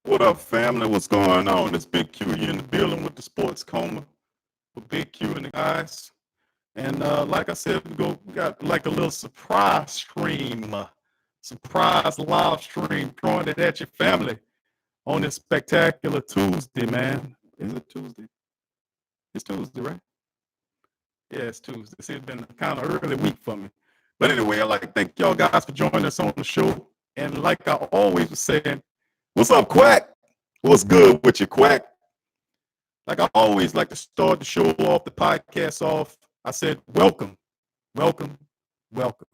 What up, family? What's going on? It's Big Q here in the building with the Sports Coma with Big Q and the guys. And like I said, we got like a little surprise stream, surprise live stream throwing it at your family on this spectacular Tuesday, man. Is it Tuesday? It's Tuesday, right? Yeah, it's Tuesday. See, it's been a kind of early week for me. But anyway, I'd like to thank y'all guys for joining us on the show. And like I always was saying, what's up, Quack? What's good with you, Quack? Like I always like to start the show off, the podcast off. I said, welcome, welcome, welcome.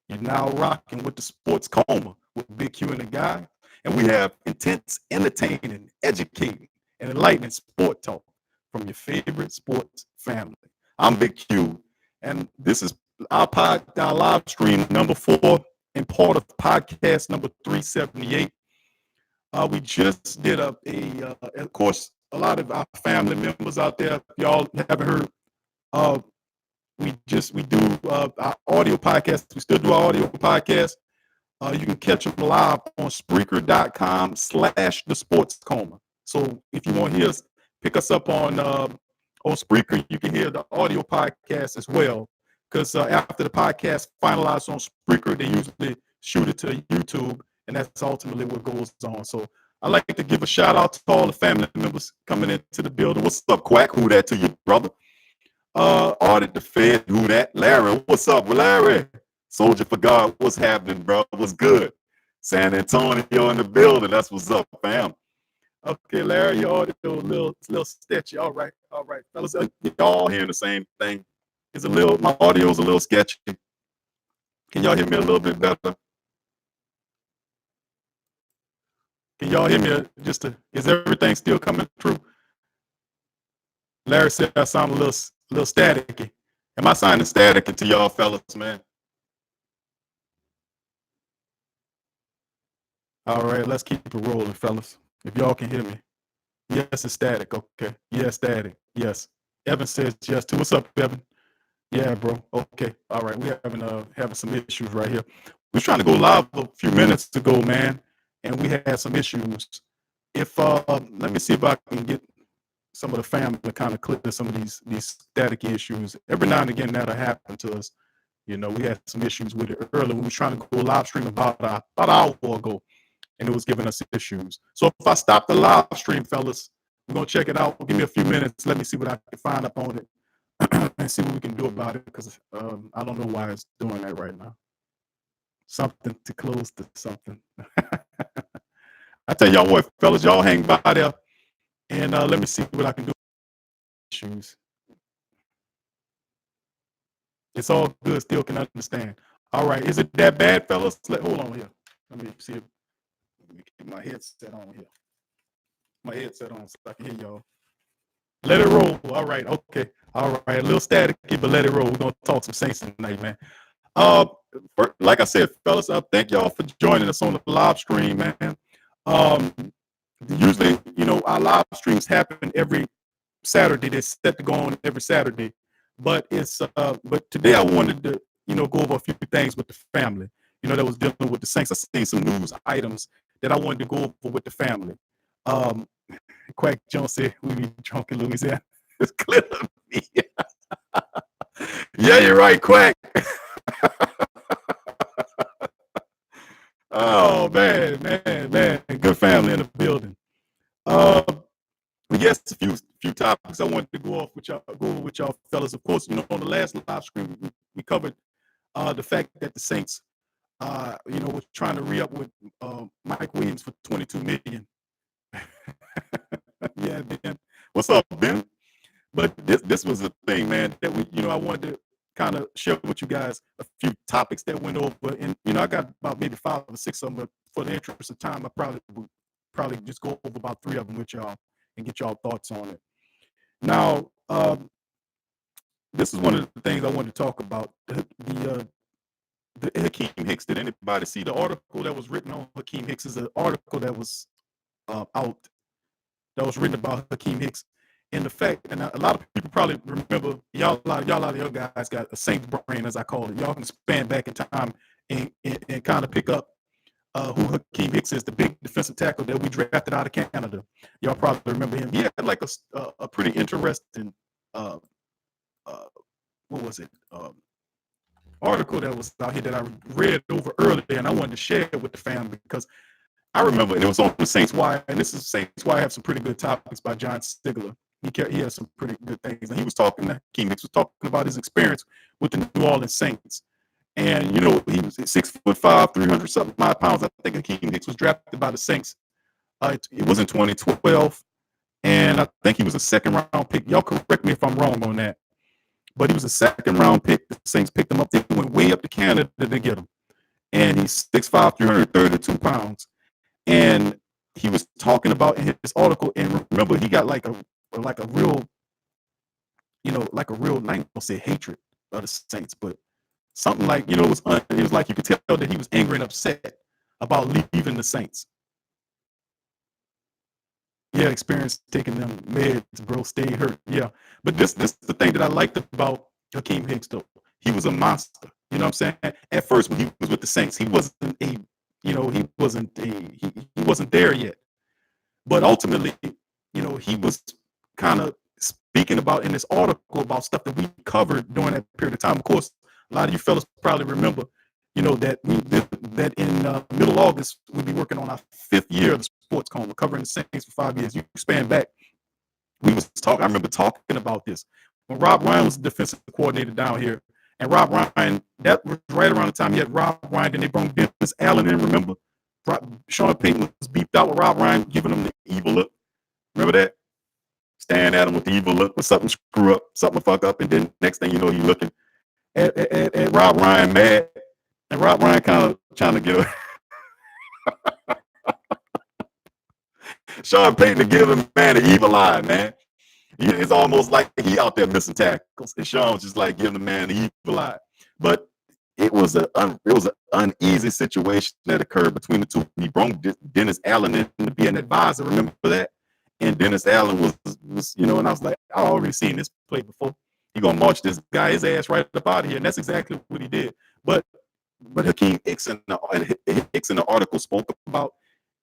You're now rocking with the Sports Coma with Big Q and the guy. And we have intense, entertaining, educating, and enlightening sport talk from your favorite sports family. I'm Big Q, and this is our live stream number 4 and part of podcast number 378. We just did of course, a lot of our family members out there. If y'all haven't heard, we do our audio podcast. We still do our audio podcast. You can catch them live on Spreaker.com/the Sports Coma. So if you want to hear us, pick us up on Spreaker. You can hear the audio podcast as well. Because after the podcast finalized on Spreaker, they usually shoot it to YouTube, and that's ultimately what goes on. So I'd like to give a shout out to all the family members coming into the building. What's up, Quack? Who that to you, brother? Audit the Fed. Who that? Larry. What's up, Larry? Soldier for God. What's happening, bro? What's good? San Antonio in the building. That's what's up, fam. Okay, Larry, your audio a little sketchy. All right, fellas. Y'all hearing the same thing? My audio's a little sketchy. Can y'all hear me a little bit better? Can y'all hear me? Is everything still coming through? Larry said I sound a little staticky. Am I sounding staticky to y'all fellas, man? All right, let's keep it rolling, fellas. If y'all can hear me. Yes, it's static. Okay. Yeah, static. Yes. Evan says yes too. What's up, Evan? Yeah, bro. Okay. All right. We're having some issues right here. We were trying to go live a few minutes ago, man, and we had some issues. If let me see if I can get some of the family to kind of clear some of these static issues. Every now and again that'll happen to us. You know, we had some issues with it earlier. We were trying to go live stream about an hour ago, and it was giving us issues. So if I stop the live stream, fellas, we're gonna check it out. Give me a few minutes. Let me see what I can find up on it and see what we can do about it, because I don't know why it's doing that right now. Something to close to something. I tell y'all what, fellas, y'all hang by there, and let me see what I can do. Issues. It's all good. Still can understand. All right. Is it that bad, fellas? Hold on here. Let me see if let me get my headset on here. My headset on so I can hear y'all. Let it roll. All right. Okay. All right. A little staticky, but let it roll. We're gonna talk some Saints tonight, man. Like I said, fellas, thank y'all for joining us on the live stream, man. Usually, our live streams happen every Saturday. They're set to go on every Saturday, but but today I wanted to, go over a few things with the family. That was dealing with the Saints. I seen some news items that I wanted to go over with the family. Quack Jones said we be drunk in Louisiana. It's clear to me. Yeah, you're right, Quack. Oh man, good family in the building. Yes, a few topics I wanted to go over with y'all fellas. Of course, on the last live stream we covered the fact that the Saints, was trying to re-up with Mike Williams for $22 million. Yeah, Ben. What's up, Ben? But this was a thing, man, that I wanted to kind of share with you guys a few topics that went over, and I got about maybe 5 or 6 of them, but for the interest of time, I probably just go over about 3 of them with y'all and get y'all thoughts on it. Now, this is one of the things I wanted to talk about. The Hakeem Hicks. Did anybody see the article that was written on Hakeem Hicks? Is an article that was out that was written about Hakeem Hicks. And the fact, and a lot of people probably remember, y'all, a lot of your guys got a Saints brain, as I call it. Y'all can span back in time and kind of pick up who Hakeem Hicks is, the big defensive tackle that we drafted out of Canada. Y'all probably remember him. He had like a pretty interesting, uh, uh, what was it, article that was out here that I read over earlier, and I wanted to share it with the family because I remember, and it was on the Saints Wire, and this is Saints Wire. Have some pretty good topics by John Stigler. He has some pretty good things, and he was talking. Hakeem Hicks was talking about his experience with the New Orleans Saints. And he was 6'5", 300 something odd pounds. I think Hakeem Hicks was drafted by the Saints. It was in 2012, and I think he was a second round pick. Y'all correct me if I'm wrong on that, but he was a second round pick. The Saints picked him up. They went way up to Canada to get him, and he's 6'5", 332 pounds. And he was talking about in his article. And remember, he got like a real, like a real, I ain't gonna say hatred of the Saints, but something like, it was like you could tell that he was angry and upset about leaving the Saints. Yeah, experience taking them meds, bro. Stay hurt. Yeah, but this is the thing that I liked about Hakeem Hicks, though. He was a monster. You know what I'm saying? At first, when he was with the Saints, he wasn't he wasn't there yet. But ultimately, he was kind of speaking about in this article about stuff that we covered during that period of time. Of course, a lot of you fellas probably remember, that in middle August, we'll be working on our 5th year of the Sports Coma, covering the Saints for 5 years. You span back, I remember talking about this when Rob Ryan was the defensive coordinator down here. And Rob Ryan, that was right around the time he had Rob Ryan, and they brought Dennis Allen in, remember? Sean Payton was beeped out with Rob Ryan, giving him the evil look. Remember that? Staring at him with the evil look, with something screw up, something fuck up, and then next thing you know, you're looking at Rob Ryan mad, and Rob Ryan kind of trying to get Sean Payton to give him, man, the evil eye, man. It's almost like he out there missing tackles, and Sean was just like giving the man the evil eye. But it was an uneasy situation that occurred between the two. He brought Dennis Allen in to be an advisor. Remember that? And Dennis Allen was and I was like, I already seen this play before. He gonna march this guy his ass right up out of here, and that's exactly what he did. But Hakeem Hicks in the article spoke about,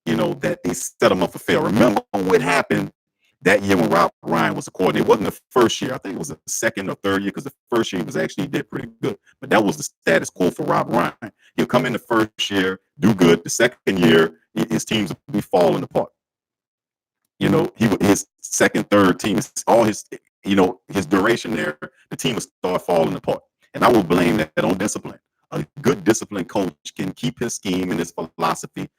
that they set him up for failure. Remember what happened that year when Rob Ryan was a coordinator? It wasn't the first year. I think it was the second or third year, because the first year he did pretty good. But that was the status quo for Rob Ryan. He'll come in the first year, do good. The second year, his teams will be falling apart. His second, third team, all his duration there, the team will start falling apart. And I will blame that on discipline. A good disciplined coach can keep his scheme and his philosophy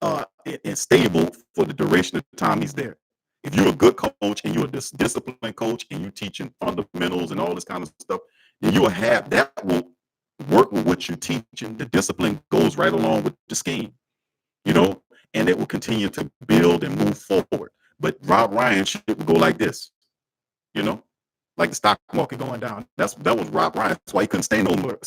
and stable for the duration of the time he's there. If you're a good coach and you're a disciplined coach and you're teaching fundamentals and all this kind of stuff, then you'll have that will work with what you're teaching. The discipline goes right along with the scheme, and it will continue to build and move forward. But Rob Ryan should go like this, like the stock market going down. That was Rob Ryan. That's why he couldn't stay nowhere.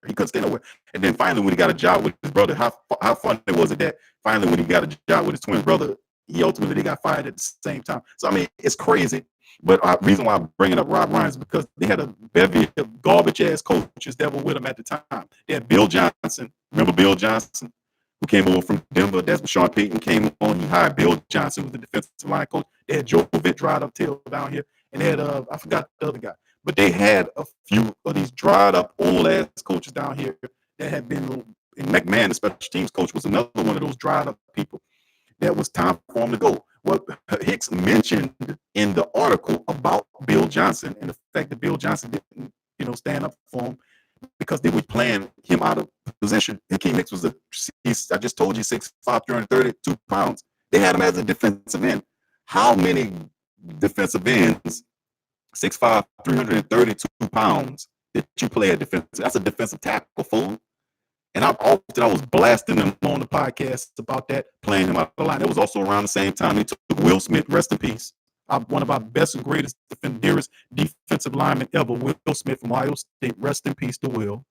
He couldn't stay nowhere. And then finally, when he got a job with his brother, how fun was it that finally when he got a job with his twin brother, he ultimately got fired at the same time. So I mean, it's crazy. But the reason why I'm bringing up Rob Ryan is because they had a bevy of garbage ass coaches that were with him at the time. They had Bill Johnson. Remember Bill Johnson, who came over from Denver? That's when Sean Payton came on. He hired Bill Johnson, who was the defensive line coach. They had Joe Vitt, dried up tail down here. And they had, I forgot the other guy. But they had a few of these dried up old ass coaches down here that had been, and McMahon, the special teams coach, was another one of those dried up people that was time for him to go. What Hicks mentioned in the article about Bill Johnson and the fact that Bill Johnson didn't, stand up for him because they were playing him out of position. Hakeem Hicks was I just told you, 6'5", 332 pounds. They had him as a defensive end. How many defensive ends, 6'5", 332 pounds, that you play at defensive? That's a defensive tackle, fool. And I was blasting them on the podcast about that, playing him out of the line. It was also around the same time they took Will Smith, rest in peace. One of our best and greatest, dearest defensive linemen ever, Will Smith from Ohio State, rest in peace to Will.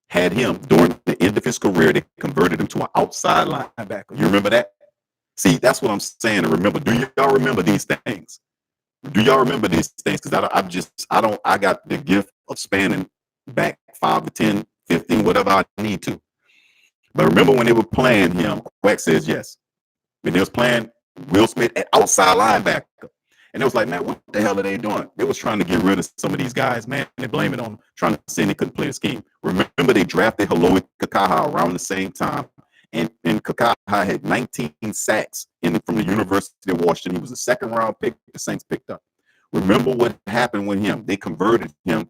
Had him during the end of his career. They converted him to an outside linebacker. You remember that? See, that's what I'm saying to remember. Do y'all remember these things? Do y'all remember these things? Because I got the gift of spanning back 5 to 10, 15, whatever I need to. But remember when they were playing him, Quack says yes. When they was playing Will Smith at outside linebacker. And it was like, man, what the hell are they doing? They was trying to get rid of some of these guys, man. They blame it on them, trying to say they couldn't play the scheme. Remember, they drafted Haloi Kakaha around the same time. And Kakaha had 19 sacks from the University of Washington. He was a second round pick the Saints picked up. Remember what happened with him? They converted him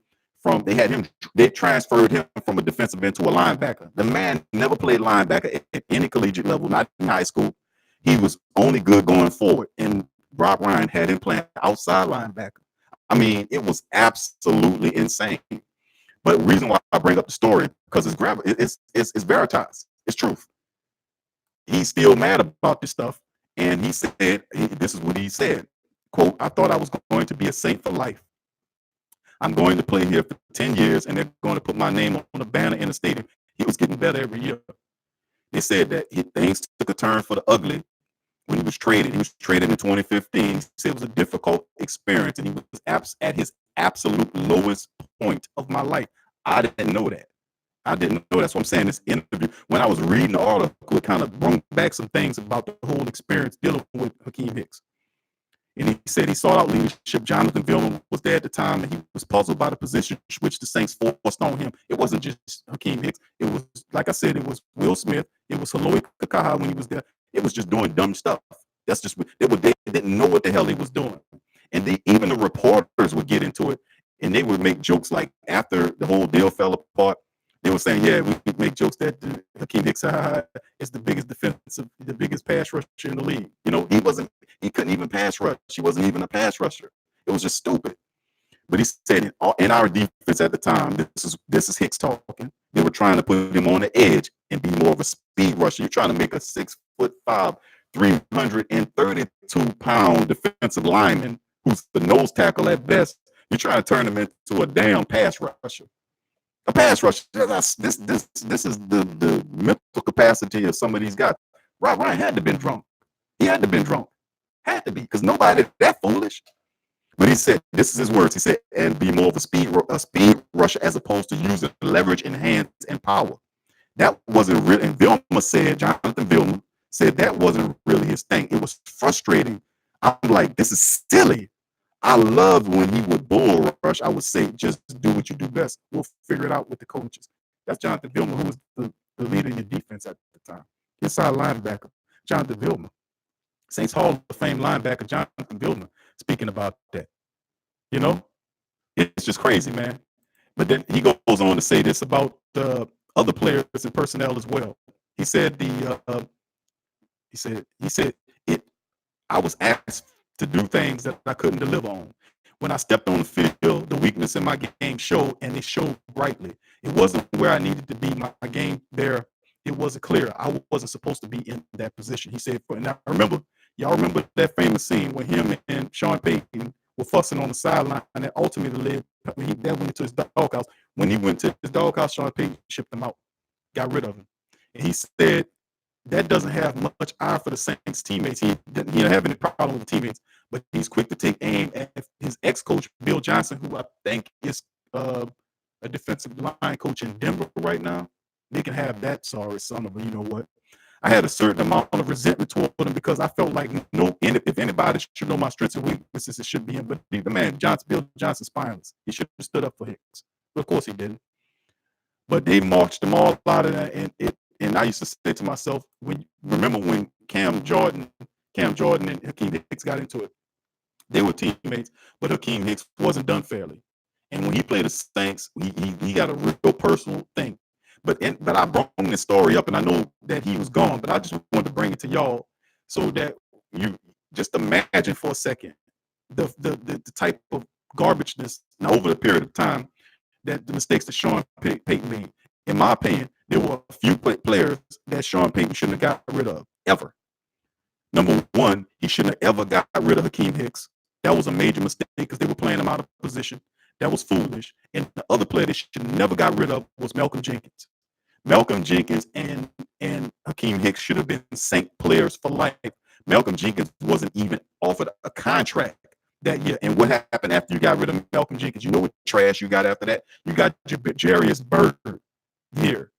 they transferred him from a defensive end to a linebacker. The man never played linebacker at any collegiate level, not in high school. He was only good going forward. And Rob Ryan had him playing outside linebacker. I mean, it was absolutely insane. But the reason why I bring up the story, because it's veritas. It's truth. He's still mad about this stuff. And he said, this is what he said, quote, I thought I was going to be a Saint for life. I'm going to play here for 10 years, and they're going to put my name on a banner in the stadium. He was getting better every year. They said that things took a turn for the ugly when he was traded. He was traded in 2015. He said it was a difficult experience, and he was at his absolute lowest point of my life. I didn't know that. I didn't know. That's what I'm saying. This interview, when I was reading the article, it kind of brought back some things about the whole experience dealing with Hakeem Hicks. And he said he sought out leadership. Jonathan Vilma was there at the time, and he was puzzled by the position which the Saints forced on him. It wasn't just Hakeem Hicks. It was, like I said, it was Will Smith. It was Haloi Kakaha when he was there. It was just doing dumb stuff. That's just they didn't know what the hell he was doing. And even the reporters would get into it, and they would make jokes like after the whole deal fell apart. They were saying, yeah, we make jokes that Hakeem Hicks is the biggest pass rusher in the league. You know, he couldn't even pass rush. He wasn't even a pass rusher. It was just stupid. But he said in our defense at the time, this is Hicks talking. They were trying to put him on the edge and be more of a speed rusher. You're trying to make a 6'5", 332-pound defensive lineman who's the nose tackle at best. You're trying to turn him into a damn pass rusher. A pass rusher. This is the mental capacity of some of these guys. Rob Ryan had to have been drunk. He had to have been drunk. Had to be, because nobody that foolish. But he said, this is his words. He said, and be more of a speed rusher as opposed to using leverage and hands and power. That wasn't real. And Jonathan Vilma said that wasn't really his thing. It was frustrating. I'm like, this is silly. I loved when he would bull rush. I would say, just do what you do best. We'll figure it out with the coaches. That's Jonathan Vilma, who was the leader in your defense at the time. Inside linebacker, Jonathan Vilma. Saints Hall of Fame linebacker, Jonathan Vilma, speaking about that. You know, it's just crazy, man. But then he goes on to say this about other players and personnel as well. He said I was asked to do things that I couldn't deliver on. When I stepped on the field, the weakness in my game showed, and it showed brightly. It wasn't where I needed to be. My game there, it wasn't clear. I wasn't supposed to be in that position. He said, and I remember, y'all remember that famous scene when him and Sean Payton were fussing on the sideline, and that ultimately led, that went into his doghouse. When he went to his doghouse, Sean Payton shipped him out, got rid of him. And he said, that doesn't have much eye for the Saints teammates. He didn't have any problem with the teammates, but he's quick to take aim at his ex-coach, Bill Johnson, who I think is a defensive line coach in Denver right now. They can have that sorry son of a, you know what. I had a certain amount of resentment toward him because I felt like if anybody should know my strengths and weaknesses, it should be him. But the man, Bill Johnson, spineless. He should have stood up for Hicks. But of course he didn't. But they marched them all out of that, and I used to say to myself, remember when Cam Jordan and Hakeem Hicks got into it? They were teammates, but Hakeem Hicks wasn't done fairly. And when he played the Saints, he got a real personal thing. But I brought this story up, and I know that he was gone, but I just wanted to bring it to y'all so that you just imagine for a second the type of garbageness now over the period of time that the mistakes that Sean Payton made. In my opinion, there were a few players that Sean Payton shouldn't have got rid of, ever. Number one, he shouldn't have ever got rid of Hakeem Hicks. That was a major mistake because they were playing him out of position. That was foolish. And the other player they should have never got rid of was Malcolm Jenkins. Malcolm Jenkins and Hakeem Hicks should have been Saint players for life. Malcolm Jenkins wasn't even offered a contract that year. And what happened after you got rid of Malcolm Jenkins? You know what trash you got after that? You got Jarius Byrd here.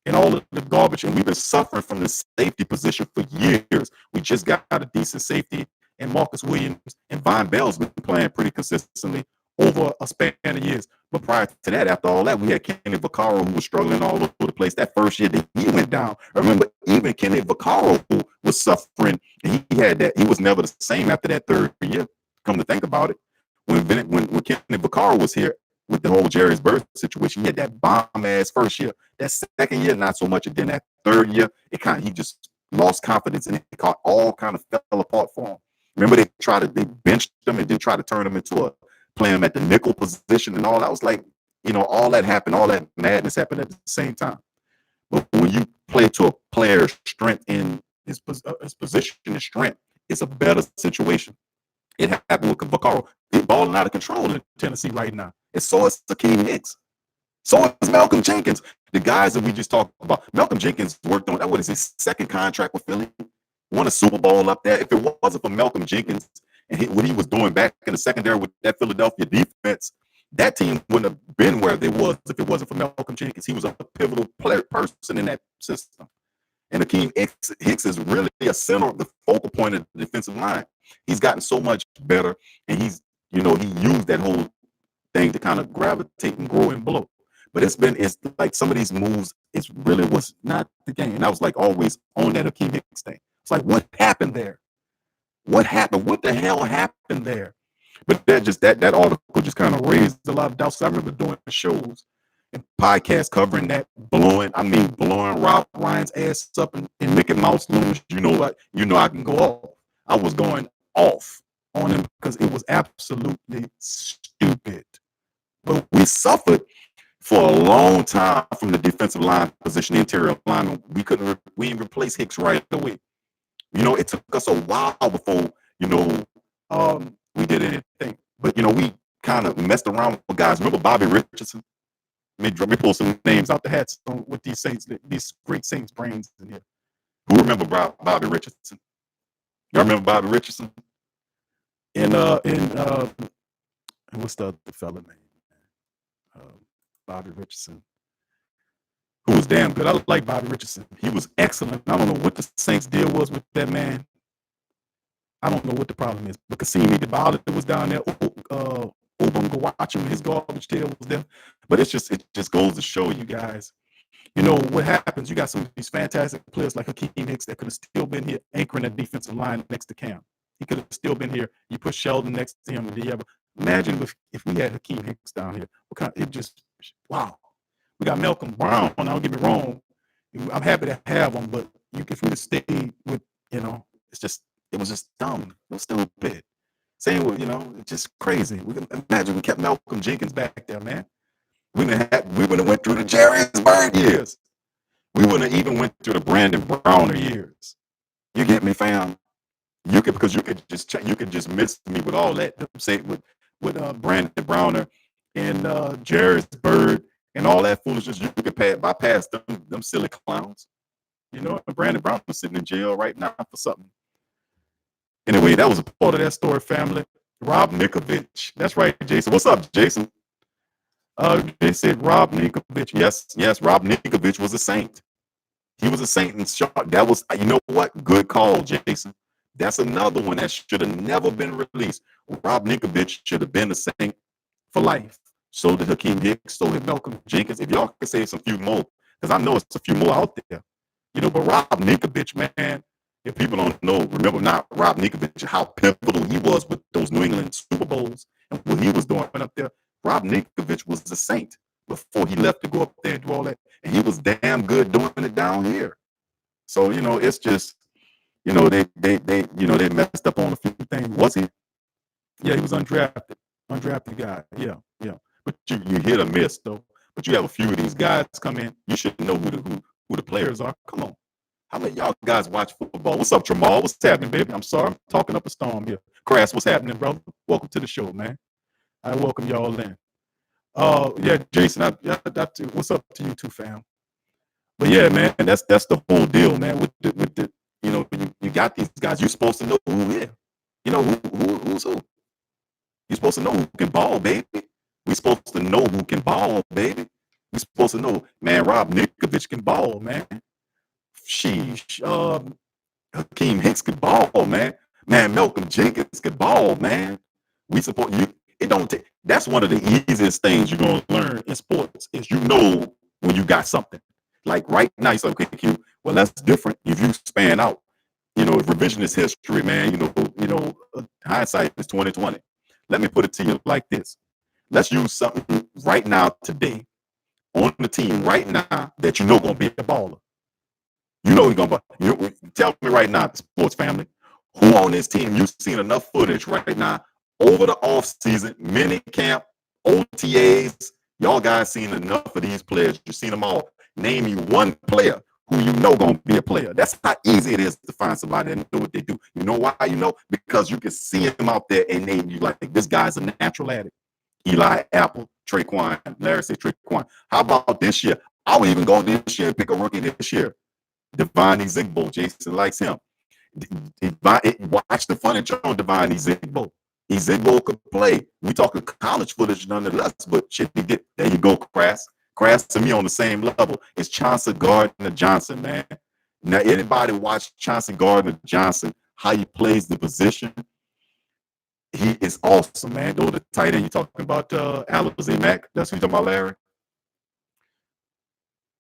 and all of the garbage. And we've been suffering from the safety position for years. We just got a decent safety and Marcus Williams, and Von Bell's been playing pretty consistently over a span of years. But prior to that, after all that, we had Kenny Vaccaro, who was struggling all over the place. That first year that he went down, I remember even Kenny Vaccaro was suffering. And he had that. He was never the same after that third year. Come to think about it, when Kenny Vaccaro was here with the whole Jerry's Bird situation, he had that bomb ass first year. That second year, not so much. And then that third year, he just lost confidence, and it all kind of fell apart for him. Remember, they benched him and then tried to turn him into play him at the nickel position and all. I was like, all that happened, all that madness happened at the same time. But when you play to a player's strength in his position and strength, it's a better situation. It happened with Vaccaro. He's balling out of control in Tennessee right now. And so is Akeem Hicks. So is Malcolm Jenkins. The guys that we just talked about, Malcolm Jenkins worked on that. What is his second contract with Philly? Won a Super Bowl up there. If it wasn't for Malcolm Jenkins and what he was doing back in the secondary with that Philadelphia defense, that team wouldn't have been where they was if it wasn't for Malcolm Jenkins. He was a pivotal person in that system. And Akeem Hicks is really a center of the focal point of the defensive line. He's gotten so much better, and he used that whole thing to kind of gravitate and grow and blow. But it's like some of these moves, it really was not the game. And I was like always on that Akeem Hicks thing. It's like, what happened there? What happened? What the hell happened there? But that article just kind of raised a lot of doubts. I remember doing shows and podcasts covering that, blowing Rob Ryan's ass up in Mickey Mouse loons. You know I can go off. I was going off on him because it was absolutely stupid. But we suffered for a long time from the defensive line position, the interior line. We didn't replace Hicks right away. It took us a while before, we did anything. But, we kind of messed around with guys. Remember Bobby Richardson? Let me pull some names out the hats with these Saints, these great Saints brains in here. Who remember Bobby Richardson? Y'all remember Bobby Richardson? And what's the other fella name? Bobby Richardson. Who was damn good. I like Bobby Richardson. He was excellent. I don't know what the Saints deal was with that man. I don't know what the problem is. But Cassini Dybala was down there. Obum Gawachim, his garbage tail was there. But it just goes to show you guys, what happens. You got some of these fantastic players like Akeem Hicks that could have still been here anchoring that defensive line next to Cam. He could have still been here. You put Sheldon next to him. Imagine if we had Akeem Hicks down here. Wow. We got Malcolm Brown. Don't get me wrong. I'm happy to have him, but if we'd have stayed with, it was just dumb. It was stupid. Same with, it's just crazy. Imagine we kept Malcolm Jenkins back there, man. We would have went through the Jerry's Bird years. We wouldn't have even went through the Brandon Browner years. You get me, fam? Because you could just miss me with all that. Say with Brandon Browner and Jerry's Bird. And all that foolishness, you could bypass them silly clowns. And Brandon Brown was sitting in jail right now for something. Anyway, that was a part of that story, family. Rob Ninkovich. That's right, Jason. What's up, Jason? They said Rob Ninkovich. Yes, Rob Ninkovich was a Saint. He was a Saint. And that was, you know what? Good call, Jason. That's another one that should have never been released. Rob Ninkovich should have been a Saint for life. So did Akeem Hicks, so did Malcolm Jenkins. If y'all can say some few more, because I know it's a few more out there. But Rob Ninkovich, man, if people don't know, remember not Rob Ninkovich, how pivotal he was with those New England Super Bowls and what he was doing up there. Rob Ninkovich was a Saint before he left to go up there and do all that. And he was damn good doing it down here. So, it's just, they messed up on a few things. Was he? Yeah, he was undrafted. Undrafted guy. Yeah. But you hit or miss though. But you have a few of these guys come in. You should know who the players are. Come on. How many y'all guys watch football? What's up, Tramal? What's happening, baby? I'm sorry. I'm talking up a storm here. Crass, what's happening, brother? Welcome to the show, man. I welcome y'all in. Yeah, Jason, what's up to you too, fam? But yeah, man, that's the whole deal, man. With the you got these guys. You're supposed to know who here. Who's who. You're supposed to know who can ball, baby. We're supposed to know who can ball, baby. We're supposed to know, man, Rob Ninkovich can ball, man. Sheesh. Hakeem Hicks could ball, man. Man, Malcolm Jenkins could ball, man. We support you. It don't take. That's one of the easiest things you're gonna learn in sports is you know when you got something. Like right now, you say, okay, Q. Well, that's different. If you span out, revisionist history, man. Hindsight is 2020. Let me put it to you like this. Let's use something right now today on the team right now that you know gonna be a baller. You know he's gonna. Tell me right now, the sports family, who on this team you've seen enough footage right now over the off season, mini camp, OTAs. Y'all guys seen enough of these players. You've seen them all. Name me one player who you know gonna be a player. That's how easy it is to find somebody that know what they do. You know why? Because you can see him out there and name you like this guy's a natural at it. Eli Apple, Traquan, Larry said Traquan. How about this year? I would even go this year and pick a rookie this year. Devine Ezigbo. Jason likes him. Watch the footage on Devine Ezigbo. Ezigbo could play. We talking college footage nonetheless, but shit, he did. There you go, Crass. Crass to me on the same level is Chauncey Gardner-Johnson, man. Now, anybody watch Chauncey Gardner-Johnson, how he plays the position? He is awesome, man. Though the tight end you talking about Alizé Mack, that's who you talking about, Larry?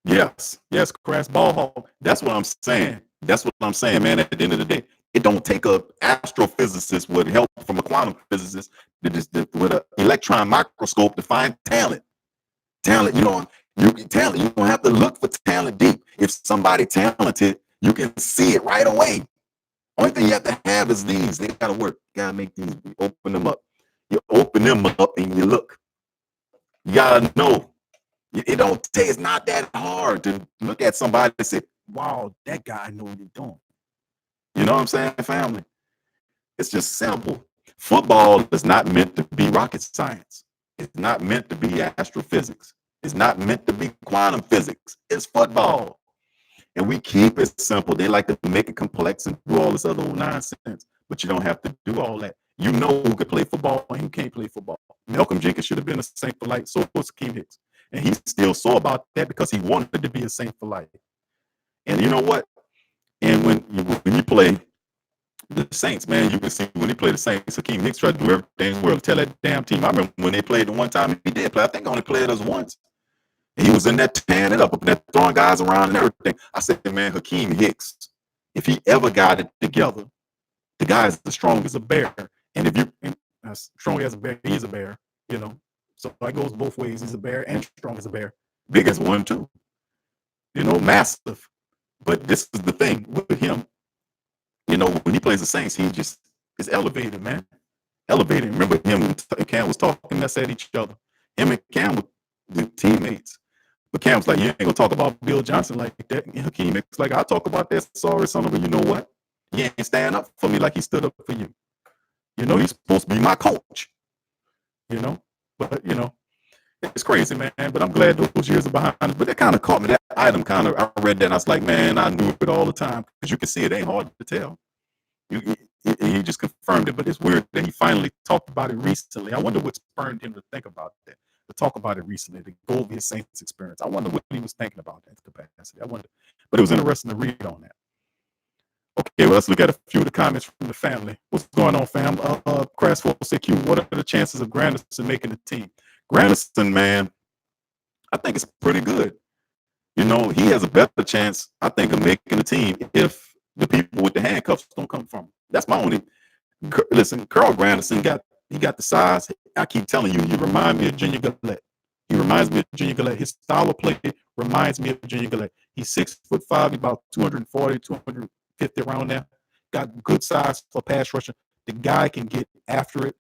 Yes, Crash ball hog. That's what I'm saying. Man. At the end of the day, it don't take a astrophysicist with help from a quantum physicist with an electron microscope to find talent. Talent, you don't have to look for talent deep. If somebody talented, you can see it right away. Only thing you have to have is these. They gotta work. You gotta make these. You open them up. You open them up and you look. You gotta know. It don't take. It's not that hard to look at somebody and say, "Wow, that guy knows what he's doing." You know what I'm saying, family? It's just simple. Football is not meant to be rocket science. It's not meant to be astrophysics. It's not meant to be quantum physics. It's football. And we keep it simple. They like to make it complex and do all this other nonsense. But you don't have to do all that. You know who can play football and who can't play football. Malcolm Jenkins should have been a Saint for life. So was Hakeem Hicks. And he still saw about that because he wanted to be a Saint for life. And you know what? And when you play the Saints, man, you can see when he played the Saints, Hakeem Hicks tried to do everything in the world to tell that damn team. I remember when they played the one time he did play. I think I only played us once. He was in there tearing it up there, throwing guys around and everything. I said, man, Hakeem Hicks, if he ever got it together, the guy is as strong as a bear. And if you as strong as a bear, he's a bear, So it goes both ways. He's a bear and strong as a bear. Big as one, too. Massive. But this is the thing with him. When he plays the Saints, he just is elevated, man. Elevated. Remember him and Cam was talking mess at each other. Him and Cam were the teammates. But Cam's like, you ain't gonna talk about Bill Johnson like that. And Hakeem Hicks like, I'll talk about that. Sorry, son, but you know what? He ain't stand up for me like he stood up for you. He's supposed to be my coach. But it's crazy, man. But I'm glad those years are behind us. But it kind of caught me. That item I read that and I was like, man, I knew it all the time. Because you can see it ain't hard to tell. He just confirmed it, but it's weird that he finally talked about it recently. I wonder what spurred him to think about that, to talk about it recently, to go over his Saints experience. I wonder what he was thinking about that capacity. I wonder. But it was interesting to read on that. Okay, well, let's look at a few of the comments from the family. What's going on, fam? Crash 4CQ, what are the chances of Granderson making the team? Granderson, man, I think it's pretty good. He has a better chance, I think, of making the team if the people with the handcuffs don't come from him. That's my only. Listen, Carl Granderson got the size. I keep telling you, he reminds me of Junior Gillette. He reminds me of Junior Gillette. His style of play reminds me of Junior Gillette. He's 6'5", about 240, 250 around there. Got good size for pass rusher. The guy can get after it.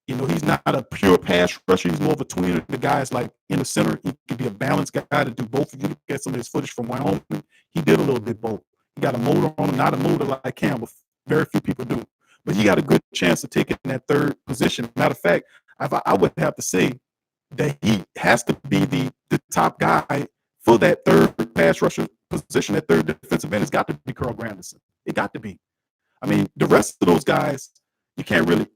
He's not a pure pass rusher. He's more of a tweener. The guy's like in the center. He could be a balanced guy to do both. If you look at some of his footage from Wyoming, he did a little bit both. He got a motor on him, not a motor like Campbell. Very few people do. But he got a good chance of taking that third position. Matter of fact, I would have to say that he has to be the top guy for that third pass rusher position, that third defensive end. It's got to be Carl Granderson. It got to be. I mean, the rest of those guys, I can't really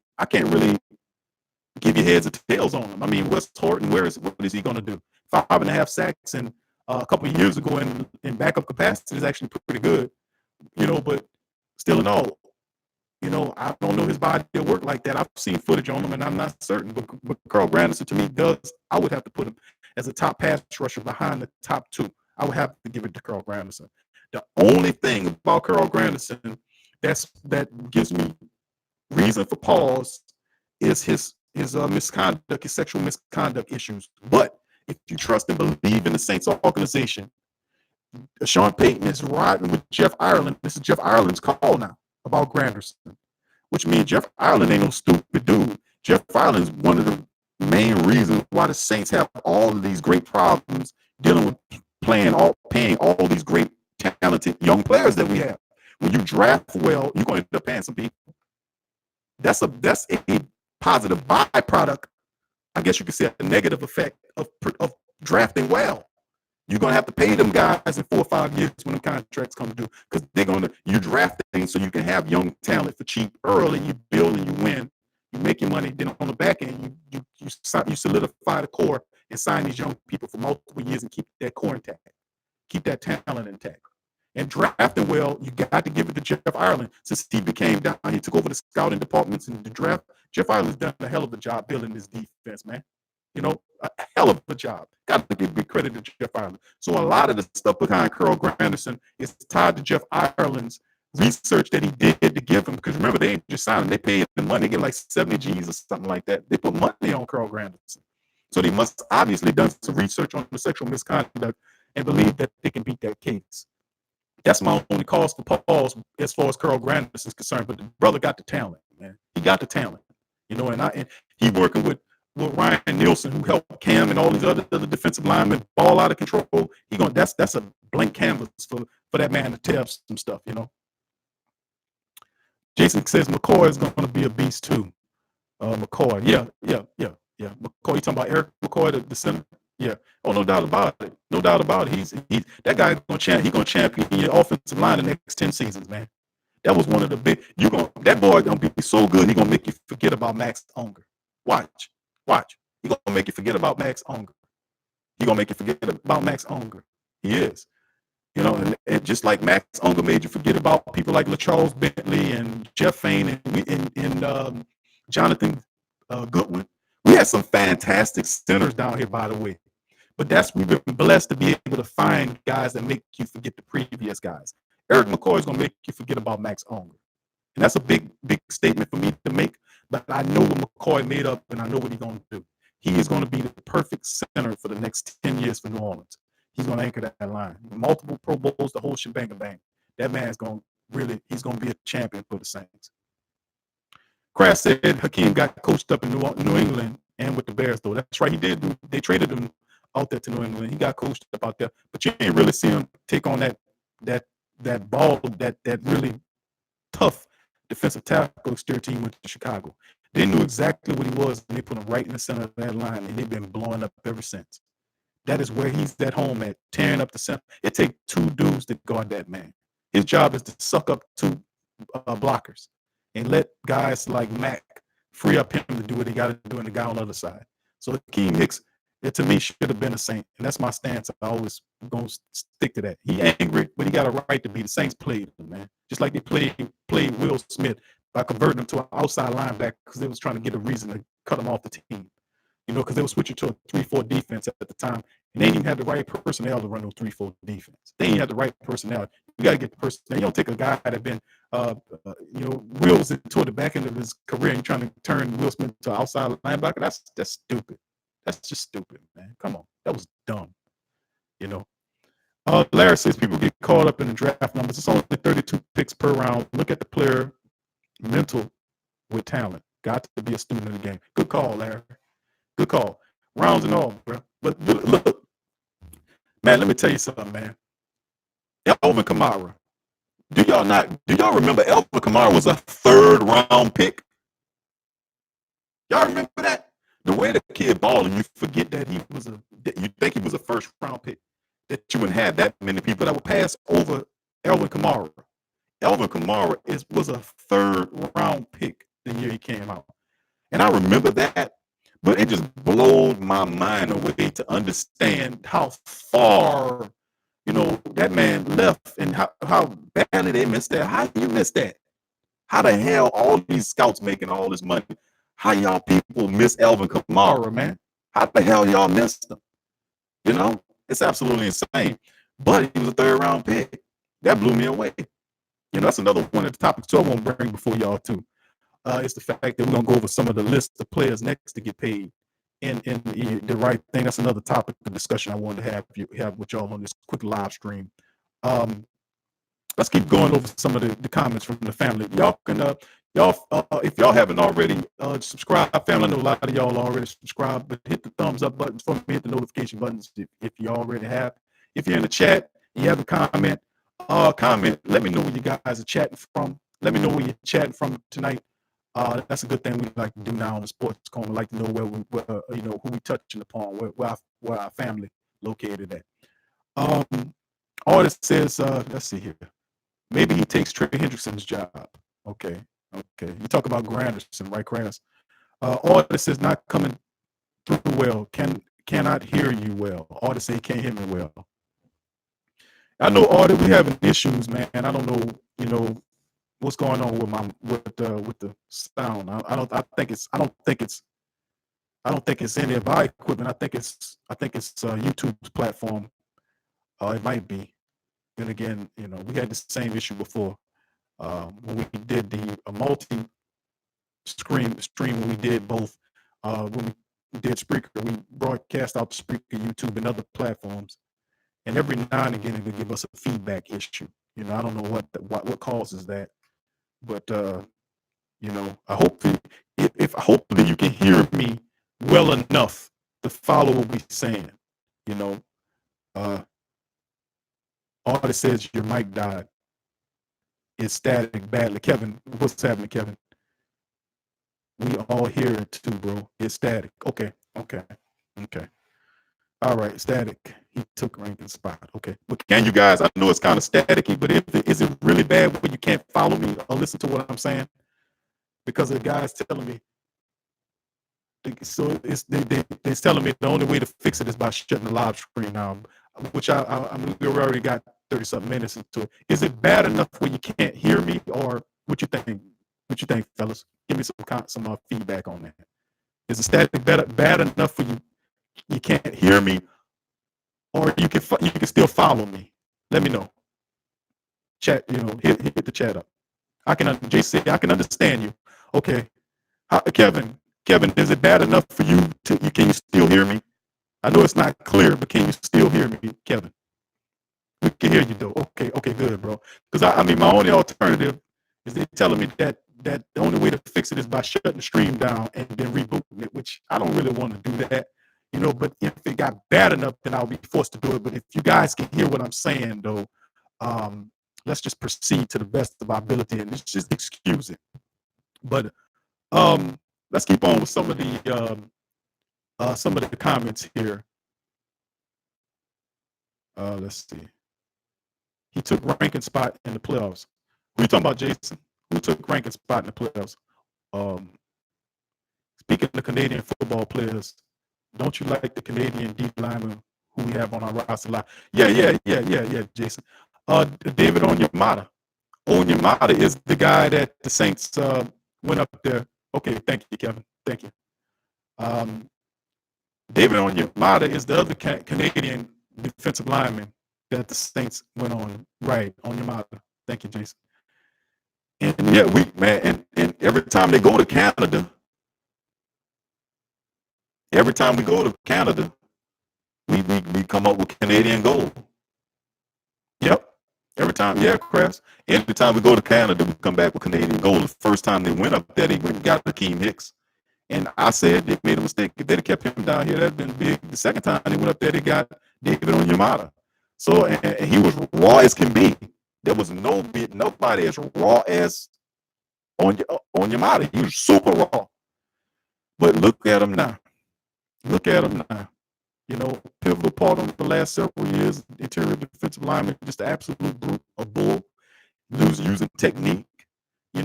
give you heads or tails on them. I mean, Wes Horton, what is he going to do? 5.5 sacks, and a couple of years ago in backup capacity is actually pretty good. But still in all, I don't know his body will work like that. I've seen footage on him, and I'm not certain. But Carl Granderson, to me, I would have to put him as a top pass rusher behind the top two. I would have to give it to Carl Granderson. The only thing about Carl Granderson that gives me reason for pause is his misconduct, his sexual misconduct issues. But if you trust and believe in the Saints organization, Sean Payton is riding with Jeff Ireland. This is Jeff Ireland's call now about Granderson, which means Jeff Ireland ain't no stupid dude. Jeff Ireland is one of the main reasons why the Saints have all of these great problems dealing with paying all these great talented young players that we have. When you draft well, you're going to end up paying some people. That's a positive byproduct. I guess you could say a negative effect of drafting well. You're going to have to pay them guys in 4 or 5 years when the contracts come due, because you draft things so you can have young talent for cheap early. You build and you win. You make your money. Then on the back end, you solidify the core and sign these young people for multiple years and keep that core intact, keep that talent intact. And drafting well, you got to give it to Jeff Ireland. Since he took over the scouting departments and the draft. Jeff Ireland's done a hell of a job building this defense, man. A hell of a job. Got to give big credit to Jeff Ireland. So a lot of the stuff behind Carl Granderson is tied to Jeff Ireland's research that he did to give him. Because remember, they ain't just signed him. They paid him money. They get like 70 G's or something like that. They put money on Carl Granderson. So they must obviously done some research on the sexual misconduct and believe that they can beat that case. That's my only cause for pause as far as Carl Granderson is concerned. But the brother got the talent, man. He got the talent. And he working with Ryan Nielsen, who helped Cam and all these other defensive linemen ball out of control. That's a blank canvas for that man to tear up some stuff. Jason says McCoy is going to be a beast too. McCoy, yeah. McCoy, you talking about Eric McCoy, the center? Yeah. Oh, no doubt about it. No doubt about it. He's that guy going to champion your offensive line the next 10 seasons, man. That was one of the big. That boy gonna be so good. He gonna make you forget about Max Unger. Watch. He gonna make you forget about Max Unger. He gonna make you forget about Max Unger. He is. And just like Max Unger made you forget about people like LaCharles Bentley and Jeff Fain and Jonathan Goodwin. We had some fantastic centers down here, by the way. But we've been blessed to be able to find guys that make you forget the previous guys. Eric McCoy is going to make you forget about Max Unger. And that's a big, big statement for me to make. But I know what McCoy made up, and I know what he's going to do. He is going to be the perfect center for the next 10 years for New Orleans. He's going to anchor that line. Multiple Pro Bowls, the whole shebang bang. That man's going to he's going to be a champion for the Saints. Crash said Hakeem got coached up in New England and with the Bears, though. That's right, he did. They traded him out there to New England. He got coached up out there. But you ain't really see him take on that ball, that really tough defensive tackle exterior team went to Chicago. They knew exactly what he was, and they put him right in the center of that line, and they've been blowing up ever since. That is where he's at home at, tearing up the center. It takes 2 dudes to guard that man. His job is to suck up 2 blockers and let guys like Mac free up him to do what he got to do, and the guy on the other side. So Hakeem Hicks, it to me should have been a Saint, and that's my stance. I always going to stick to that. He angry, but he got a right to be. The Saints played him, man. Just like they played Will Smith by converting him to an outside linebacker because they was trying to get a reason to cut him off the team. Because they were switching to a 3-4 defense at the time, and they didn't even have the right personnel to run no 3-4 defense. They didn't have the right personnel. You got to get the personnel. You don't take a guy that been, wheels toward the back end of his career and you're trying to turn Will Smith to an outside linebacker. That's stupid. That's just stupid, man. Come on. That was dumb. Larry says people get caught up in the draft numbers. It's only 32 picks per round. Look at the player mental with talent. Got to be a student of the game. Good call, Larry. Good call. Rounds and all, bro. But look, man, let me tell you something, man. Alvin Kamara. Do y'all remember Alvin Kamara was a 3rd round pick? Y'all remember that? The way the kid balled, and you forget that you think he was a 1st round pick. That you wouldn't have that many people that would pass over Alvin Kamara. Alvin Kamara was a 3rd round pick the year he came out. And I remember that. But it just blowed my mind away to understand how far, that man left and how badly they missed that. How you miss that? How the hell all these scouts making all this money? How y'all people miss Alvin Kamara, man? How the hell y'all missed him? It's absolutely insane. But he was a third round pick. That blew me away. That's another one of the topics too I want to bring before y'all too. It's the fact that we're gonna go over some of the list of players next to get paid in the right thing. That's another topic of discussion I wanted to have with y'all on this quick live stream. Let's keep going over some of the comments from the family. Y'all can if y'all haven't already subscribed, family, I know a lot of y'all already subscribed, but hit the thumbs up buttons for me, hit the notification buttons if you already have. If you're in the chat, you have a comment, let me know where you guys are chatting from. Let me know where you're chatting from tonight. That's a good thing we like to do now on the Sports Coma. We like to know who we touching upon, where our family located at. Artist says, let's see here. Maybe he takes Trey Hendrickson's job. Okay. You talk about Granderson, right, Kras? Artist says not coming through well. Cannot hear you well. Artist say he can't hear me well. I know, Artist, we having issues, man. I don't know, what's going on with the sound. I don't think it's any of our equipment. I think it's YouTube's platform. It might be. And again, we had the same issue before when we did the multi-stream when we did both. When we did Spreaker, we broadcast out to Spreaker, YouTube, and other platforms. And every now and again, it would give us a feedback issue. I don't know what causes that, but I hope if hopefully you can hear me well enough to follow what we're saying. Artist says your mic died. It's static badly. Kevin, what's happening, Kevin? We all hear it too, bro. It's static. Okay. All right, static. He took Rankin's spot. Okay. But can you guys, I know it's kind of staticky, but is it really bad when you can't follow me or listen to what I'm saying? Because the guy's telling me, so they're telling me the only way to fix it is by shutting the live stream down, which I mean, we already got 30-something minutes into it. Is it bad enough where you can't hear me, or what you think? What you think, fellas? Give me some feedback on that. Is the static bad enough for you can't hear me, or you can still follow me? Let me know. Chat, hit the chat up. JC, I can understand you. Okay. Kevin, is it bad enough for you can you still hear me? I know it's not clear, but can you still hear me, Kevin? We can hear you though. Okay, good, bro. Because I mean, my only alternative is they telling me that the only way to fix it is by shutting the stream down and then rebooting it, which I don't really want to do that. But if it got bad enough, then I'll be forced to do it. But if you guys can hear what I'm saying, though, let's just proceed to the best of our ability and let's just excuse it. But let's keep on with some of the comments here. Let's see. He took Rankin's spot in the playoffs. Who are you talking about, Jason? Who took Rankin's spot in the playoffs? Speaking of Canadian football players, don't you like the Canadian D lineman who we have on our roster line? Yeah, Jason. David Onyemata. Onyemata is the guy that the Saints went up there. Okay, thank you, Kevin. Thank you. David Onyemata is the other Canadian defensive lineman that the Saints went on. Right, Onyemata. Thank you, Jason. And yeah, and every time they go to Canada, we come up with Canadian gold. Yep. Every time, yeah, Kras. Every time we go to Canada, we come back with Canadian gold. The first time they went up there, they went and got Akeem Hicks. And I said they made a mistake. If they'd have kept him down here, that'd been big. The second time they went up there, they got David Onyemata. So and he was raw as can be. There was nobody as raw as Onyemata. He was super raw. But look at him now. Pivotal part on the last several years, interior defensive lineman, just an absolute brute, a bull, using technique,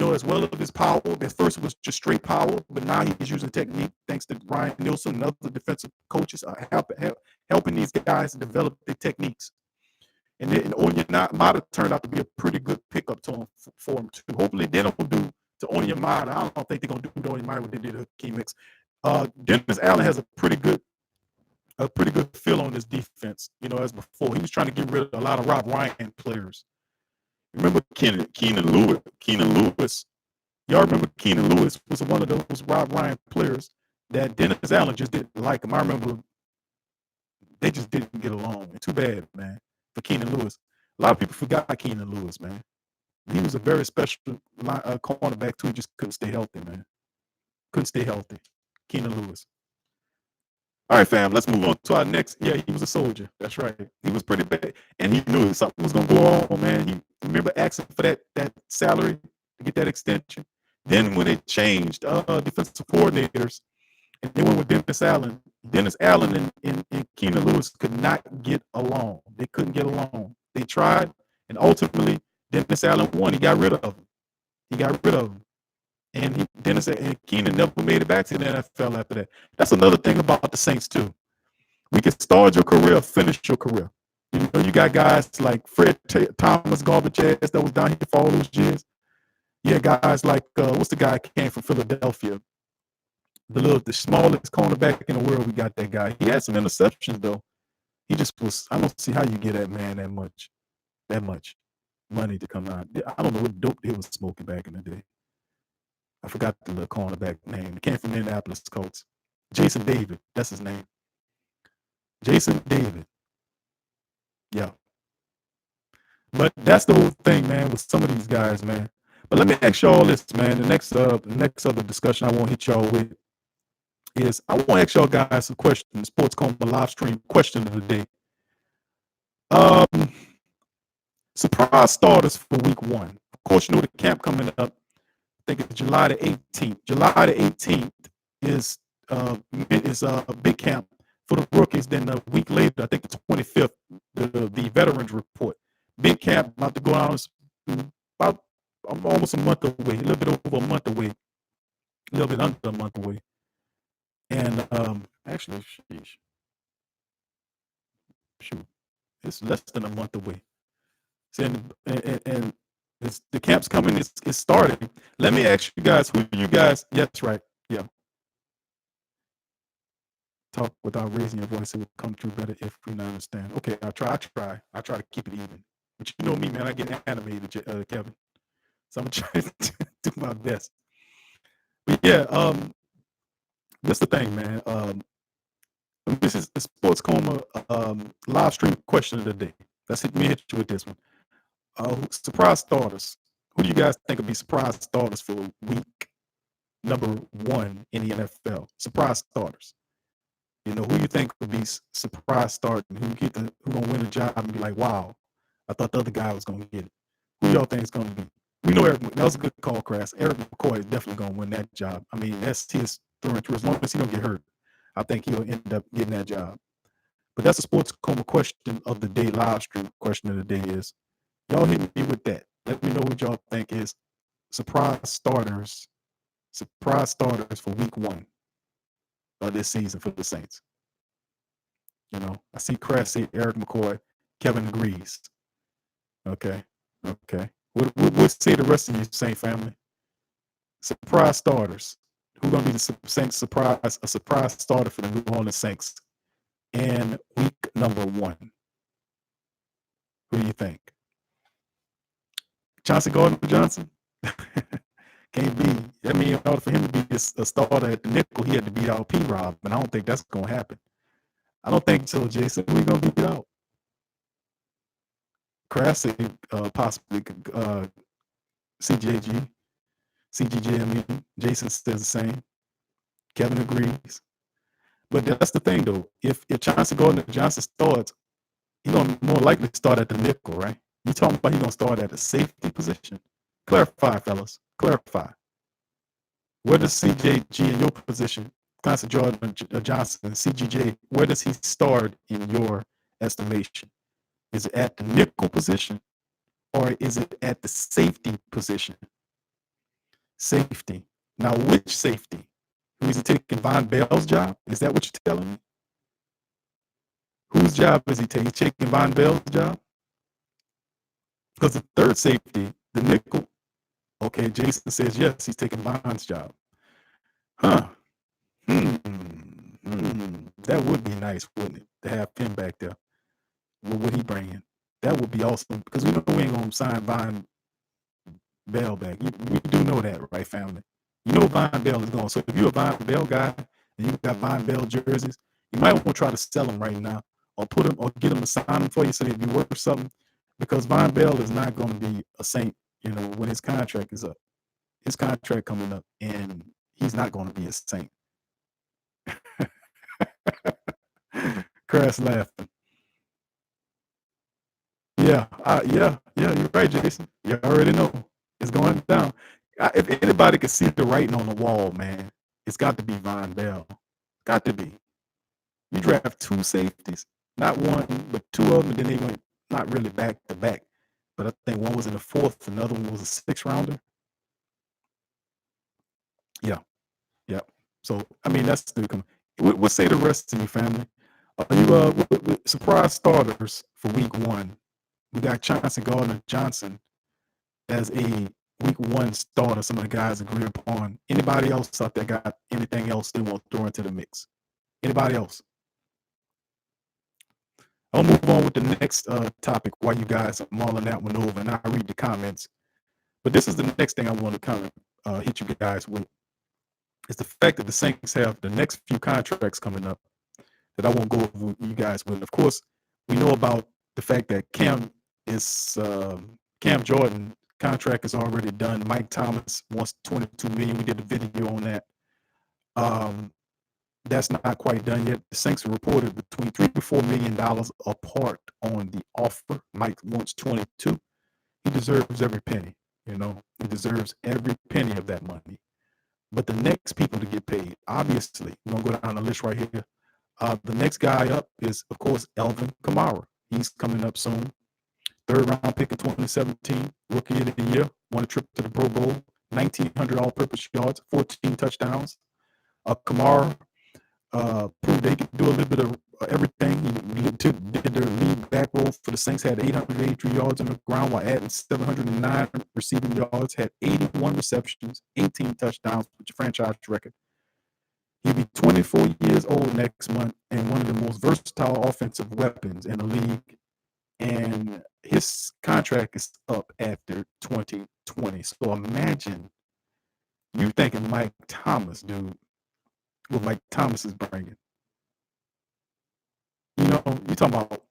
as well as his power. At first, it was just straight power, but now he's using technique thanks to Ryan Nielsen and other defensive coaches helping these guys develop their techniques. And then Onyemata turned out to be a pretty good pickup to him for him too. Hopefully, they don't do to Onyemata. I don't think they're gonna do to Onyemata what they did to Hakeem Hicks. Dennis Allen has a pretty good feel on this defense. As before, he was trying to get rid of a lot of Rob Ryan players. Remember Keenan Lewis? Y'all remember Keenan Lewis was one of those Rob Ryan players that Dennis Allen just didn't like him. I remember they just didn't get along. Too bad, man, for Keenan Lewis. A lot of people forgot Keenan Lewis, man. He was a very special cornerback too. He just couldn't stay healthy, man. Couldn't stay healthy. Keenan Lewis. All right, fam, let's move on to our next. Yeah, he was a soldier. That's right. He was pretty bad. And he knew something was going to go on, man. He remember asking for that salary to get that extension. Then when they changed defensive coordinators and they went with Dennis Allen and Keenan Lewis could not get along. They couldn't get along. They tried, and ultimately Dennis Allen won. He got rid of him. And Dennis and Keenan never made it back to the NFL after that. That's another thing about the Saints too. We can start your career, finish your career. You got guys like Fred Thomas, Garbage Ass that was down here for all those years. Yeah, guys like what's the guy that came from Philadelphia? The smallest cornerback in the world. We got that guy. He had some interceptions though. He just was. I don't see how you get that man that much money to come out. I don't know what dope he was smoking back in the day. I forgot the little cornerback name. He came from Indianapolis Colts. Jason David. That's his name. Jason David. Yeah. But that's the whole thing, man, with some of these guys, man. But let me ask y'all this, man. The next other discussion I want to hit y'all with is I want to ask y'all guys a question. Sports Coma live stream question of the day. Surprise starters for week 1. Of course, the camp coming up. I think it's July the 18th. July the 18th is a big camp for the rookies. Then a week later, I think the 25th, the veterans report. Big camp about to go out about almost a month away, a little bit over a month away, a little bit under a month away. And actually, shoot, it's less than a month away. And the camp's coming. It's starting. Let me ask you guys, who you guys? Yeah, that's right. Yeah. Talk without raising your voice. It will come through better if we not understand. Okay, I try to keep it even. But you know me, man. I get animated, Kevin. So I'm trying to do my best. But yeah, that's the thing, man. This is the Sports Coma live stream question of the day. Let's hit you with this one. Surprise starters. Who do you guys think would be surprise starters for week number 1 in the NFL? Surprise starters. Who you think would be surprise starting? Who gonna win the job and be like, wow, I thought the other guy was gonna get it. Who y'all think is gonna be? We know that was a good call, Crass. Eric McCoy is definitely gonna win that job. I mean, that's his through and through. As long as he don't get hurt, I think he'll end up getting that job. But that's a Sports Coma question of the day, live stream question of the day is, y'all hit me with that. Let me know what y'all think is surprise starters for week 1 of this season for the Saints. I see Crass say Eric McCoy, Kevin agrees. Okay. We'll say the rest of you Saint family. Surprise starters. Who's gonna be the Saints a surprise starter for the New Orleans Saints in week number 1? Who do you think? Chauncey Gardner-Johnson? Can't be. I mean, in order for him to be a starter at the nickel, he had to beat out P-Rob, and I don't think that's going to happen. I don't think so, Jason. We're going to beat out. Crassy, possibly CGJ, I mean, Jason says the same. Kevin agrees. But that's the thing, though. If Chauncey Gardner-Johnson starts, he's going to more likely start at the nickel, right? You talking about he's going to start at the safety position? Clarify, fellas. Clarify. Where does CJG in your position, Chauncey Gardner-Johnson, CGJ, where does he start in your estimation? Is it at the nickel position or is it at the safety position? Safety. Now, which safety? Is he taking Von Bell's job? Is that what you're telling me? Whose job is he taking? He's taking Von Bell's job? Because the third safety, the nickel, okay, Jason says yes, he's taking Von's job. Huh. That would be nice, wouldn't it, to have him back there? What would he bring in? That would be awesome because we know we ain't going to sign Von Bell back. We do know that, right, family? You know Von Bell is gone. So if you're a Von Bell guy and you got Von Bell jerseys, you might want to try to sell them right now or put them or get them to sign them for you so they'd be worth something because Von Bell is not going to be a Saint, when his contract is up. His contract coming up and he's not going to be a Saint. Crash laughing. Yeah, you're right, Jason. You already know. It's going down. If anybody can see the writing on the wall, man, it's got to be Von Bell. Got to be. You draft two safeties, not one, but two of them, and then they went not really back to back. But I think one was in the fourth, another one was a sixth rounder. Yeah. So I mean, that's still coming. What say the rest of you, family? Are you surprise starters for week 1? We got Chauncey Gardner-Johnson as a week 1 starter. Some of the guys agree upon. Anybody else out there got anything else they want to throw into the mix? Anybody else? I'll move on with the next topic while you guys are mulling that one over, and I'll read the comments. But this is the next thing I want to kind of hit you guys with. It's the fact that the Saints have the next few contracts coming up that I won't go over with you guys with. Of course, we know about the fact that Cam Jordan contract is already done. Mike Thomas wants $22 million. We did a video on that. That's not quite done yet. The Saints are reported between $3 to $4 million apart on the offer. Mike wants 22. He deserves every penny. He deserves every penny of that money. But the next people to get paid, obviously, I'm going to go down the list right here. The next guy up is, of course, Alvin Kamara. He's coming up soon. 3rd round pick in 2017, rookie of the year, won a trip to the Pro Bowl, 1,900 all-purpose yards, 14 touchdowns. Kamara proved they could do a little bit of everything. He did their lead back role for the Saints, had 883 yards on the ground while adding 709 receiving yards, had 81 receptions, 18 touchdowns, which is a franchise record. He'll be 24 years old next month and one of the most versatile offensive weapons in the league. And his contract is up after 2020. So imagine you thinking Mike Thomas, dude, what Mike Thomas is bringing. You're talking about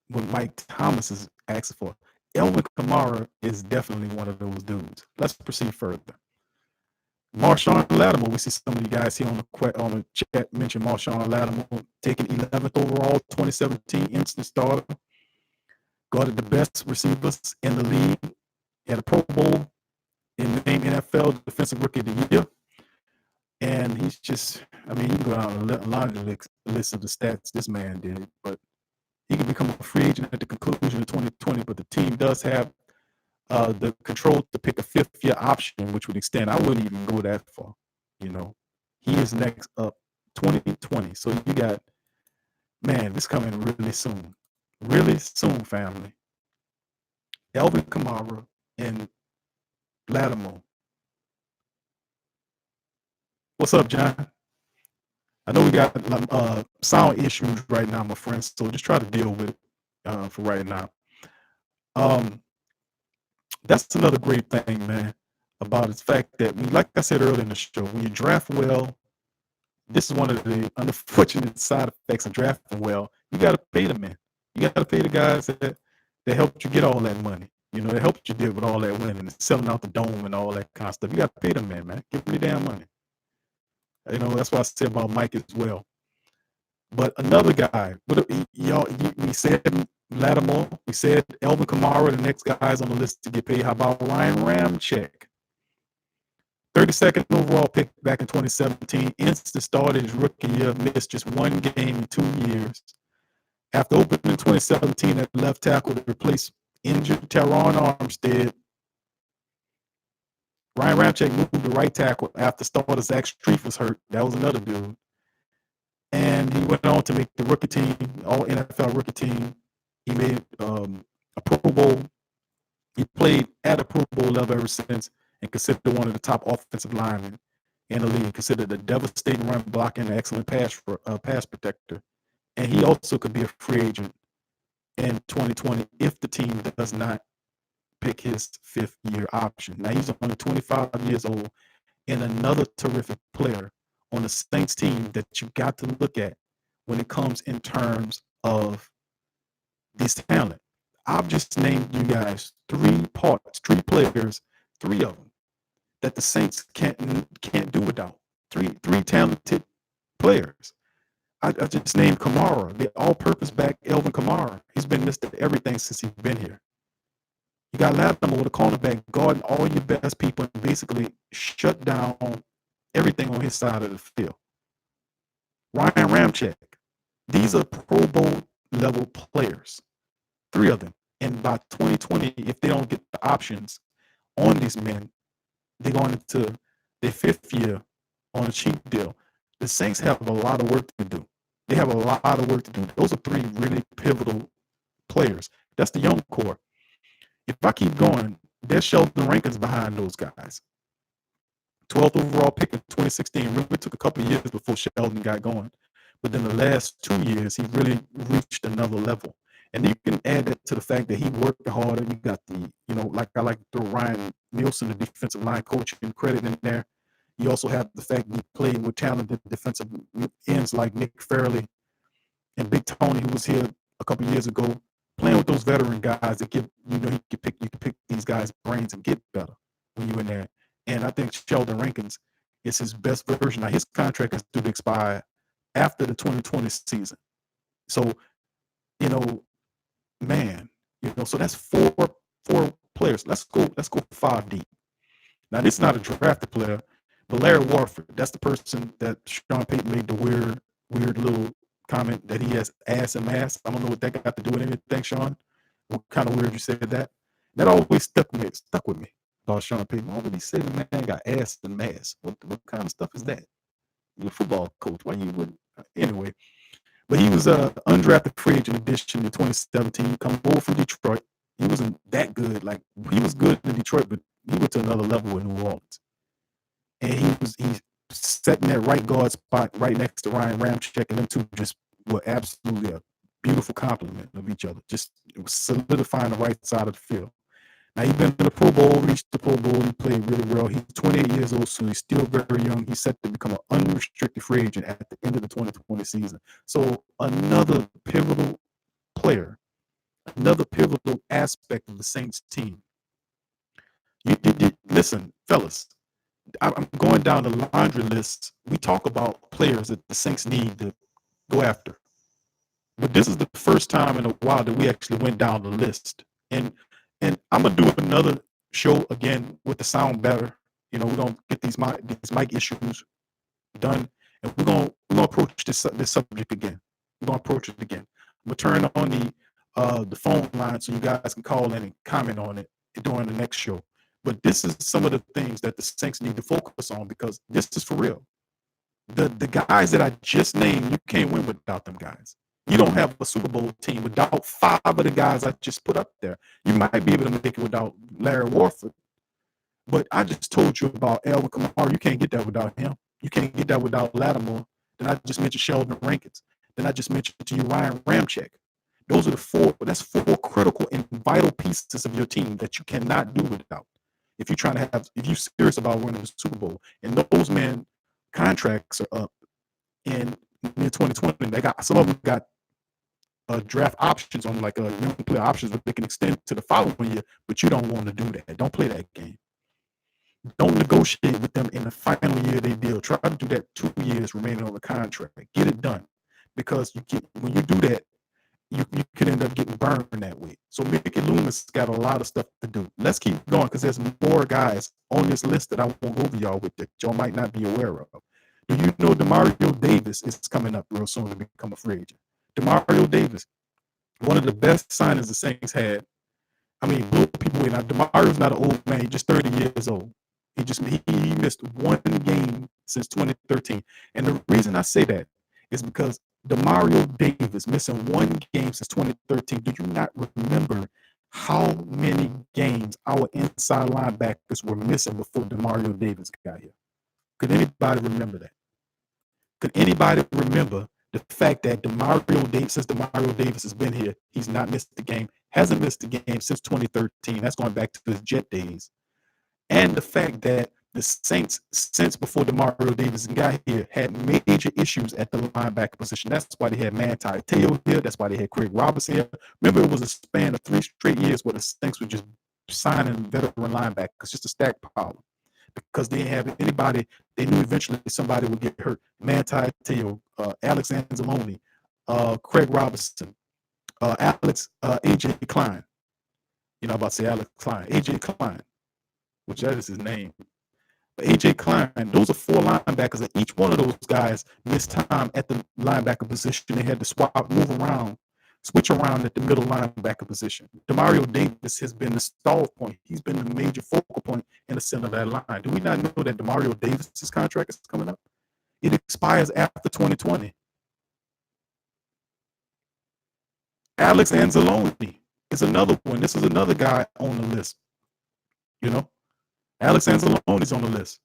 what Mike Thomas is asking for. Elvin Kamara is definitely one of those dudes. Let's proceed further. Marshawn Lattimore, we see some of you guys here on the chat mention Marshawn Lattimore taking 11th overall, 2017 instant starter. Guarded the best receivers in the league. Had a Pro Bowl and named NFL Defensive Rookie of the Year. And he's just, you can go down a laundry list of the stats this man did, but he can become a free agent at the conclusion of 2020. But the team does have the control to pick a 5th-year option, which would extend. I wouldn't even go that far. He is next up 2020. So you got, man, this coming really soon. Really soon, family. Alvin Kamara and Lattimore. What's up, John? I know we got sound issues right now, my friends, so just try to deal with it for right now. That's another great thing, man, about the fact that, like I said earlier in the show, when you draft well, this is one of the unfortunate side effects of drafting well. You got to pay the men. You got to pay the guys that helped you get all that money. That helped you deal with all that winning and selling out the dome and all that kind of stuff. You got to pay them, man. Give them the damn money. That's what I said about Mike as well. But another guy, we said Lattimore, we said Alvin Kamara, the next guys on the list to get paid. How about Ryan Ramczyk? 32nd overall pick back in 2017. Instant started his rookie year, missed just one game in 2 years. After opening in 2017 at left tackle to replace injured Teron Armstead, Ryan Ramczyk moved to right tackle after starter Zach Strief was hurt. That was another dude. And he went on to make the rookie team, all NFL rookie team. He made a Pro Bowl. He played at a Pro Bowl level ever since and considered one of the top offensive linemen in the league, considered a devastating run blocker and an excellent pass protector. And he also could be a free agent in 2020 if the team does not pick his fifth-year option. Now, he's only 25 years old and another terrific player on the Saints team that you got to look at when it comes in terms of this talent. I've just named you guys three players, three of them that the Saints can't do without. Three talented players. I just named Kamara, the all-purpose back, Elvin Kamara. He's been listed everything since he's been here. You got Latimer with a cornerback guarding all your best people and basically shut down everything on his side of the field. Ryan Ramczyk. These are Pro Bowl level players. Three of them. And by 2020, if they don't get the options on these men, they're going into their fifth year on a cheap deal. The Saints have a lot of work to do. They have a lot of work to do. Those are three really pivotal players. That's the young core. If I keep going, there's Sheldon Rankins behind those guys. 12th overall pick in 2016. Really took a couple of years before Sheldon got going. But then the last 2 years, he really reached another level. And you can add that to the fact that he worked harder. You got the, like I like to throw Ryan Nielsen, the defensive line coach, and credit in there. You also have the fact that he played with talented defensive ends like Nick Fairley and Big Tony, who was here a couple of years ago, playing with those veteran guys that give, you can pick these guys' brains and get better when you're in there. And I think Sheldon Rankins is his best version. Now, his contract is due to expire after the 2020 season. So, so that's four players. Let's go 5 deep. Now, this is not a drafted player, but Larry Warford, that's the person that Sean Payton made the weird little comment that he has ass and mass. I don't know what that got to do with anything, Sean. What kind of weird you said that? That always stuck with me about Sean Payton. Why would he say the man got ass and mass? What kind of stuff is that? You're a football coach. Why you would? Anyway. But he was an undrafted free agent addition in 2017. Come over from Detroit. He wasn't that good. Like, he was good in Detroit, but he went to another level in New Orleans. And he's setting that right guard spot right next to Ryan Ramczyk, and them two just were absolutely a beautiful complement of each other. Just it was solidifying the right side of the field. Now, he's been to the Pro Bowl, reached the Pro Bowl. He played really well. He's 28 years old, so he's still very young. He's set to become an unrestricted free agent at the end of the 2020 season. So another pivotal player, another pivotal aspect of the Saints team. Listen, fellas, I'm going down the laundry list. We talk about players that the Saints need to go after. But this is the first time in a while that we actually went down the list. And I'm gonna do another show again with the sound better. We're gonna get these mic issues done, and we're gonna approach this subject again. We're gonna approach it again. I'm gonna turn on the phone line so you guys can call in and comment on it during the next show. But this is some of the things that the Saints need to focus on, because this is for real. The guys that I just named, you can't win without them guys. You don't have a Super Bowl team without 5 of the guys I just put up there. You might be able to make it without Larry Warford. But I just told you about Elvin Kamara. You can't get that without him. You can't get that without Latimer. Then I just mentioned Sheldon Rankins. Then I just mentioned to you Ryan Ramczyk. Those are the 4. That's 4 critical and vital pieces of your team that you cannot do without. If you're serious about winning the Super Bowl. And those men contracts are up in 2020. They got some of them got draft options on, like young player options that they can extend to the following year, but you don't want to do that. Don't play that game. Don't negotiate with them in the final year of their deal. Try to do that 2 years remaining on the contract. Get it done, because when you do that, you could end up getting burned that way. So Mickey Loomis got a lot of stuff to do. Let's keep going, because there's more guys on this list that I won't go over y'all with that y'all might not be aware of. Do you know Demario Davis is coming up real soon to become a free agent? Demario Davis, one of the best signings the Saints had. I mean, blew people away. Now, Demario's not an old man. He's just 30 years old. He missed one game since 2013. And the reason I say that is because Demario Davis missing one game since 2013. Do you not remember how many games our inside linebackers were missing before Demario Davis got here? Could anybody remember that? Could anybody remember the fact that since Demario Davis has been here, he's not missed the game, hasn't missed the game since 2013. That's going back to his Jet days. And the fact that the Saints, since before Demario Davis got here, had major issues at the linebacker position. That's why they had Manti Te'o here. That's why they had Craig Robinson here. Remember, it was a span of 3 straight years where the Saints were just signing veteran linebackers, just a stack problem. Because they didn't have anybody, they knew eventually somebody would get hurt. Manti Te'o, Alex Anzalone, Craig Robinson, AJ Klein. You know, I'm about to say Alex Klein, AJ Klein, which that is his name. AJ Klein, those are 4 linebackers, and each one of those guys missed time at the linebacker position. They had to switch around at the middle linebacker position. Demario Davis has been the stall point. He's been the major focal point in the center of that line. Do we not know that Demario Davis's contract is coming up? It expires after 2020. Alex Anzalone is another one. This is another guy on the list. You know, Alex Anzalone is on the list.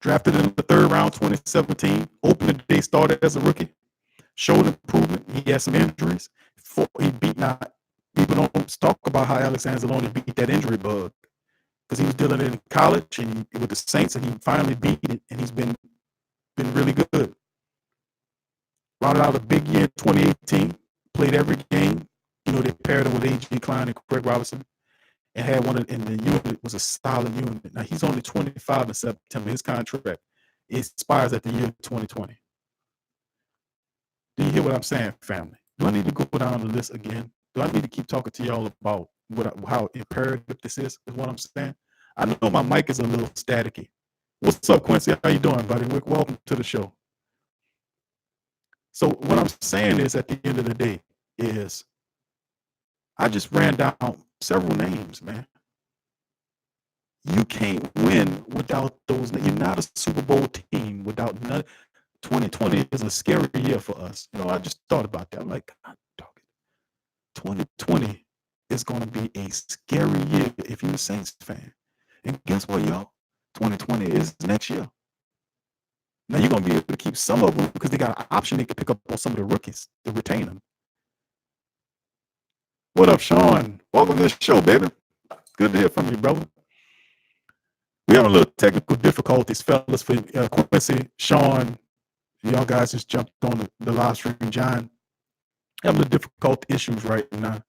Drafted in the 3rd round, 2017. Opening day started as a rookie. Showed improvement. He had some injuries. People don't talk about how Alex Anzalone beat that injury bug because he was dealing in college and with the Saints, and he finally beat it, and he's been really good. Rounded out a big year in 2018. Played every game. You know, they paired him with AJ Klein and Craig Robinson, and had one in the unit was a solid unit. Now he's only 25 in September. His contract expires at the year 2020. Do you hear what I'm saying, family? Do I need to go down the list again? Do I need to keep talking to y'all about how imperative this is what I'm saying? I know my mic is a little staticky. What's up, Quincy? How you doing, buddy? Welcome to the show. So what I'm saying is, at the end of the day, is I just ran down several names, man. You can't win without those. You're not a Super Bowl team without none. 2020 is a scary year for us. You know, I just thought about that. I'm like, God, dog, 2020 is going to be a scary year if you're a Saints fan. And guess what, y'all? 2020 is next year. Now you're going to be able to keep some of them because they got an option they can pick up on some of the rookies to retain them. What up, Sean? Welcome to the show, baby. Good to hear from you, brother. We have a little technical difficulties, fellas, for Quincy, Sean. Y'all guys just jumped on the live stream, John. Having difficult issues right now.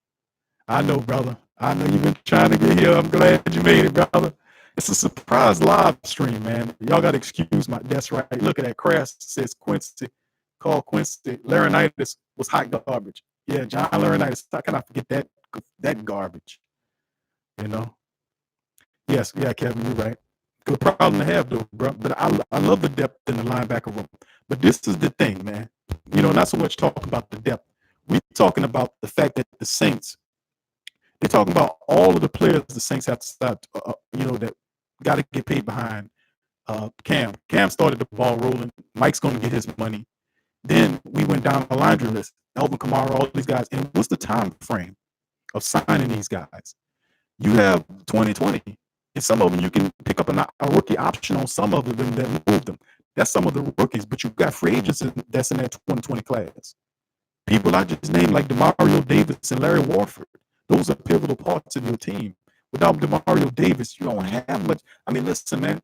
I know, brother. I know you've been trying to get here. I'm glad you made it, brother. It's a surprise live stream, man. Y'all got to excuse my. That's right. Look at that. Crash says Quincy. Call Quincy. Laryngitis was hot garbage. Yeah, John Laryngitis. How can I forget that garbage? You know? Yes, yeah, Kevin, you're right. Good problem to have, though, bro. But I love the depth in the linebacker room. But this is the thing, man. You know, not so much talk about the depth. We're talking about the fact that the Saints, they're talking about all of the players the Saints have to start, that got to get paid behind Cam. Cam started the ball rolling. Mike's going to get his money. Then we went down the laundry list. Alvin Kamara, all these guys. And what's the time frame of signing these guys? You have 2020. And some of them you can pick up a rookie option on some of them that move them. That's some of the rookies, but you've got free agents that's in that 2020 class. People I just named like Demario Davis and Larry Warford. Those are pivotal parts of your team. Without Demario Davis, you don't have much. I mean, listen, man.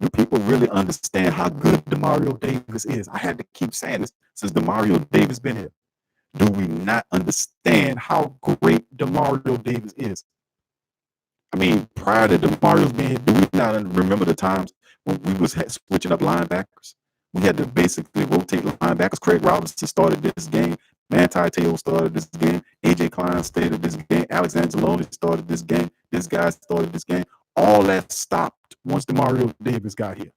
Do people really understand how good Demario Davis is? I had to keep saying this since Demario Davis been here. Do we not understand how great Demario Davis is? I mean, prior to Demario's being here, do we not remember the times when we was switching up linebackers? We had to basically rotate linebackers. Craig Robinson started this game. Manti Te'o started this game. AJ Klein started this game. Alex Anzalone started this game. This guy started this game. All that stopped once Demario Davis got here.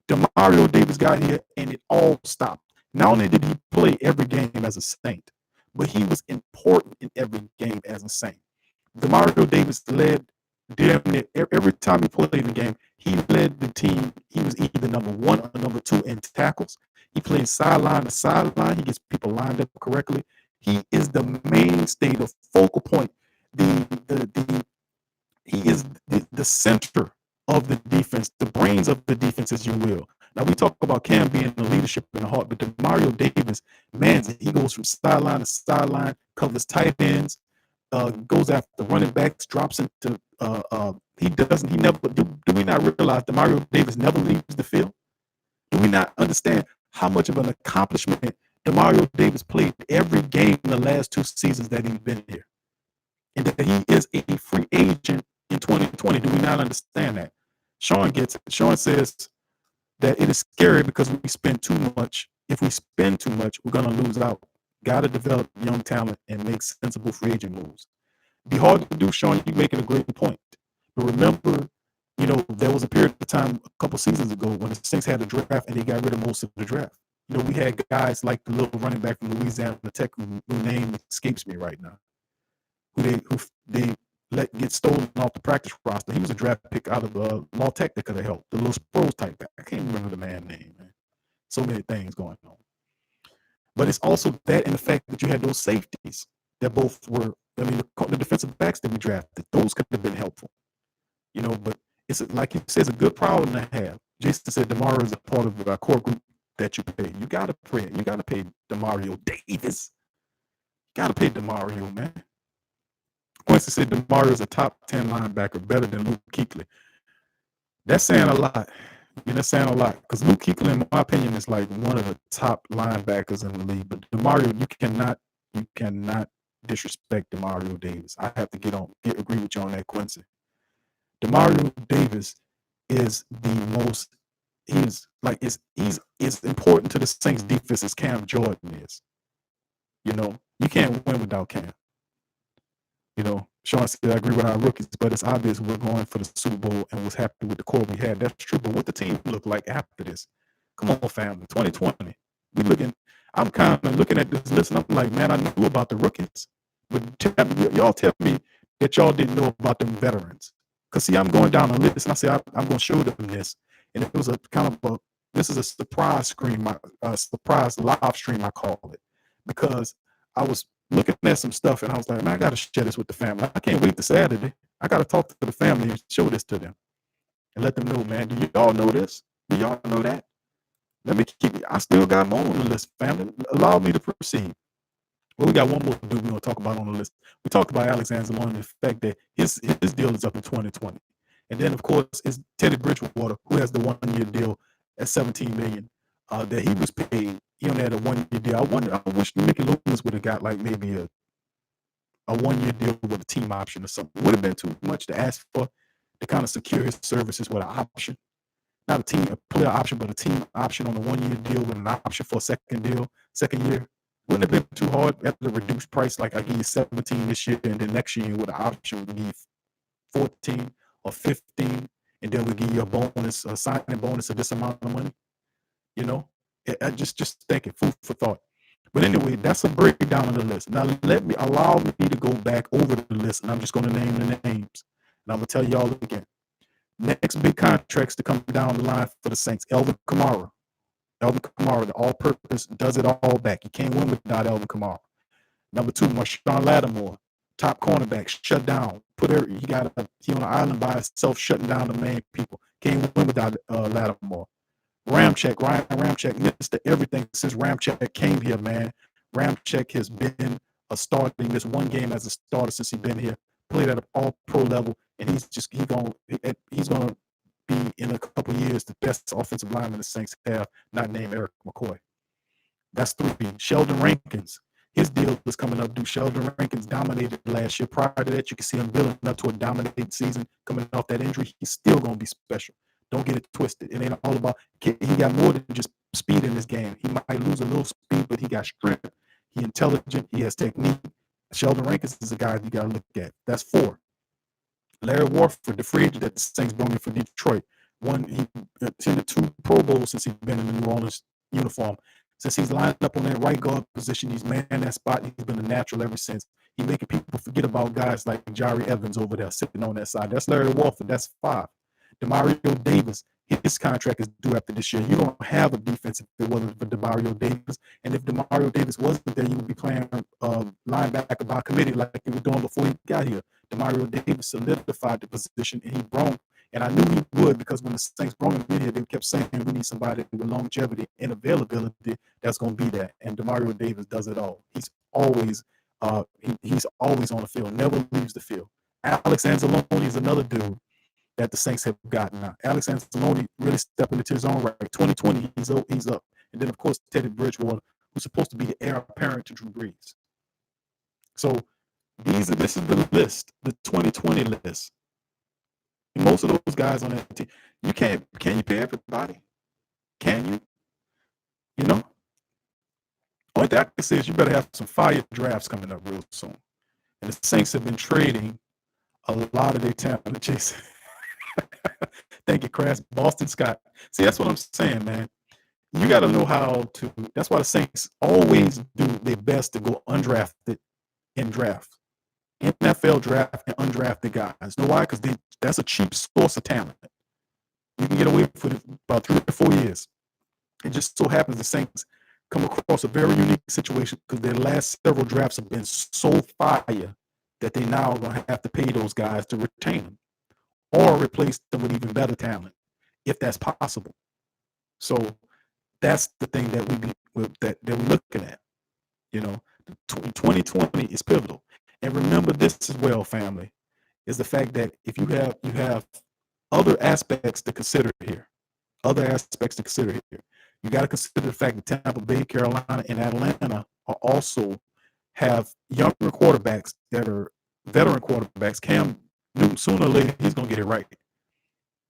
Demario Davis got here, and it all stopped. Not only did he play every game as a Saint, but he was important in every game as a Saint. Demario Davis led damn near every time he played in the game, he led the team. He was either number one or number two in tackles. He plays sideline to sideline. He gets people lined up correctly. He is the mainstay, the focal point, the he is the center of the defense, the brains of the defense, as you will. Now we talk about Cam being the leadership in the heart, but Mario Davis, man, he goes from sideline to sideline, covers tight ends, goes after running backs, drops into he never do we not realize that Mario Davis never leaves the field? Do we not understand how much of an accomplishment Demario Davis played every game in the last 2 seasons that he's been here? And that he is a free agent in 2020. Do we not understand that? Sean gets it. Sean says that it is scary because we spend too much. If we spend too much, we're going to lose out. Got to develop young talent and make sensible free agent moves. Be hard to do, Sean. You're making a great point. But remember, there was a period of time a couple seasons ago when the Saints had a draft and they got rid of most of the draft. We had guys like the little running back from Louisiana Tech, whose name escapes me right now, who they let get stolen off the practice roster. He was a draft pick out of Law Tech that could have helped. The little Sproles type back. I can't remember the man's name, man. So many things going on. But it's also that and the fact that you had those safeties that both were, the defensive backs that we drafted, those could have been helpful. But it's like you said, it's a good problem to have. Jason said DeMario is a part of our core group that you pay. You gotta pay. You gotta pay DeMario Davis. You gotta pay DeMario, man. Quincy said DeMario is a top 10 linebacker, better than Luke Kuechly. That's saying a lot. That's saying a lot because Luke Kuechly, in my opinion, is like one of the top linebackers in the league. But DeMario, you cannot disrespect DeMario Davis. I have to agree with you on that, Quincy. DeMario Davis is the most. He's important to the Saints defense as Cam Jordan is. You can't win without Cam. Sean said, I agree with our rookies, but it's obvious we're going for the Super Bowl and was happy with the core we had. That's true. But what the team look like after this? Come on, family. 2020. I'm kind of looking at this list and I'm like, man, I knew about the rookies. But y'all tell me that y'all didn't know about them veterans. Because, see, I'm going down the list and I say, I'm going to show them this. And it was this is a surprise stream, a surprise live stream, I call it. Because I was looking at some stuff and I was like, man, I got to share this with the family. I can't wait to Saturday. I got to talk to the family and show this to them and let them know, man, do y'all know this? Do y'all know that? Let me I still got more on the list, family. Allow me to proceed. Well, we got one more dude we're going to talk about on the list. We talked about Alexander Long and the fact that his deal is up in 2020. And then, of course, it's Teddy Bridgewater, who has the 1-year deal at $17 million that he was paid. He only had a 1-year deal. I wish Mickey Loomis would have got like maybe a 1-year deal with a team option or something. It would have been too much to ask for to kind of secure his services with an option. Not a player option, but a team option on a 1-year deal with an option for a second year. Wouldn't have been too hard at the reduced price. Like I give you 17 this year, and then next year with an option we give 14 or 15, and then we give you a bonus, a signing bonus of this amount of money. I just thinking, food for thought. But anyway, that's a breakdown of the list. Now allow me to go back over the list, and I'm just going to name the names, and I'm going to tell y'all again. Next big contracts to come down the line for the Saints: Alvin Kamara, the all-purpose, does it all back. You can't win without Alvin Kamara. Number 2, Marshawn Lattimore, top cornerback, shut down. He on an island by himself, shutting down the main people. Can't win without Lattimore. Ryan Ramczyk, Mr. Everything since Ramczyk came here, man. Ramczyk has been a starter. He missed one game as a starter since he's been here. Played at an all-pro level, and he's going to be in a couple years the best offensive lineman the Saints have, not named Eric McCoy. That's 3. Sheldon Rankins. His deal is coming up due. Sheldon Rankins dominated last year. Prior to that, you can see him building up to a dominated season. Coming off that injury, he's still going to be special. Don't get it twisted. It ain't all about. He got more than just speed in this game. He might lose a little speed, but he got strength. He's intelligent. He has technique. Sheldon Rankins is a guy you got to look at. That's 4. Larry Warford, the free agent that the Saints brought in for Detroit. He attended 2 Pro Bowls since he's been in the New Orleans uniform. Since he's lined up on that right guard position, he's manned that spot. He's been a natural ever since. He making people forget about guys like Jari Evans over there sitting on that side. That's Larry Walford. That's 5. Demario Davis, his contract is due after this year. You don't have a defense if it wasn't for Demario Davis. And if Demario Davis wasn't there, you would be playing linebacker by committee like you were doing before he got here. Demario Davis solidified the position, and he brought. And I knew he would, because when the Saints brought him in here, they kept saying we need somebody with longevity and availability that's going to be there. And Demario Davis does it all. He's always on the field, never leaves the field. Alex Anzalone is another dude that the Saints have gotten now. Alex Anzalone really stepping into his own right. 2020, he's up. And then, of course, Teddy Bridgewater, who's supposed to be the heir apparent to Drew Brees. So this is the list, the 2020 list. And most of those guys on that team, can you pay everybody? Can you? You know? Only thing I can say is you better have some fire drafts coming up real soon. And the Saints have been trading a lot of their talent, Jason. Thank you, Crass. Boston Scott. See, that's what I'm saying, man. You got to know how to. That's why the Saints always do their best to go undrafted in draft. NFL draft and undrafted guys. Know why? Because that's a cheap source of talent. You can get away for about 3 or 4 years. It just so happens the Saints come across a very unique situation because their last several drafts have been so fire that they now are going to have to pay those guys to retain them or replace them with even better talent, if that's possible. So that's the thing that we're looking at. 2020 is pivotal. And remember this as well, family, is the fact that if you have other aspects to consider here. You got to consider the fact that Tampa Bay, Carolina, and Atlanta are also have younger quarterbacks that are veteran quarterbacks. Cam Newton, sooner or later, he's going to get it right.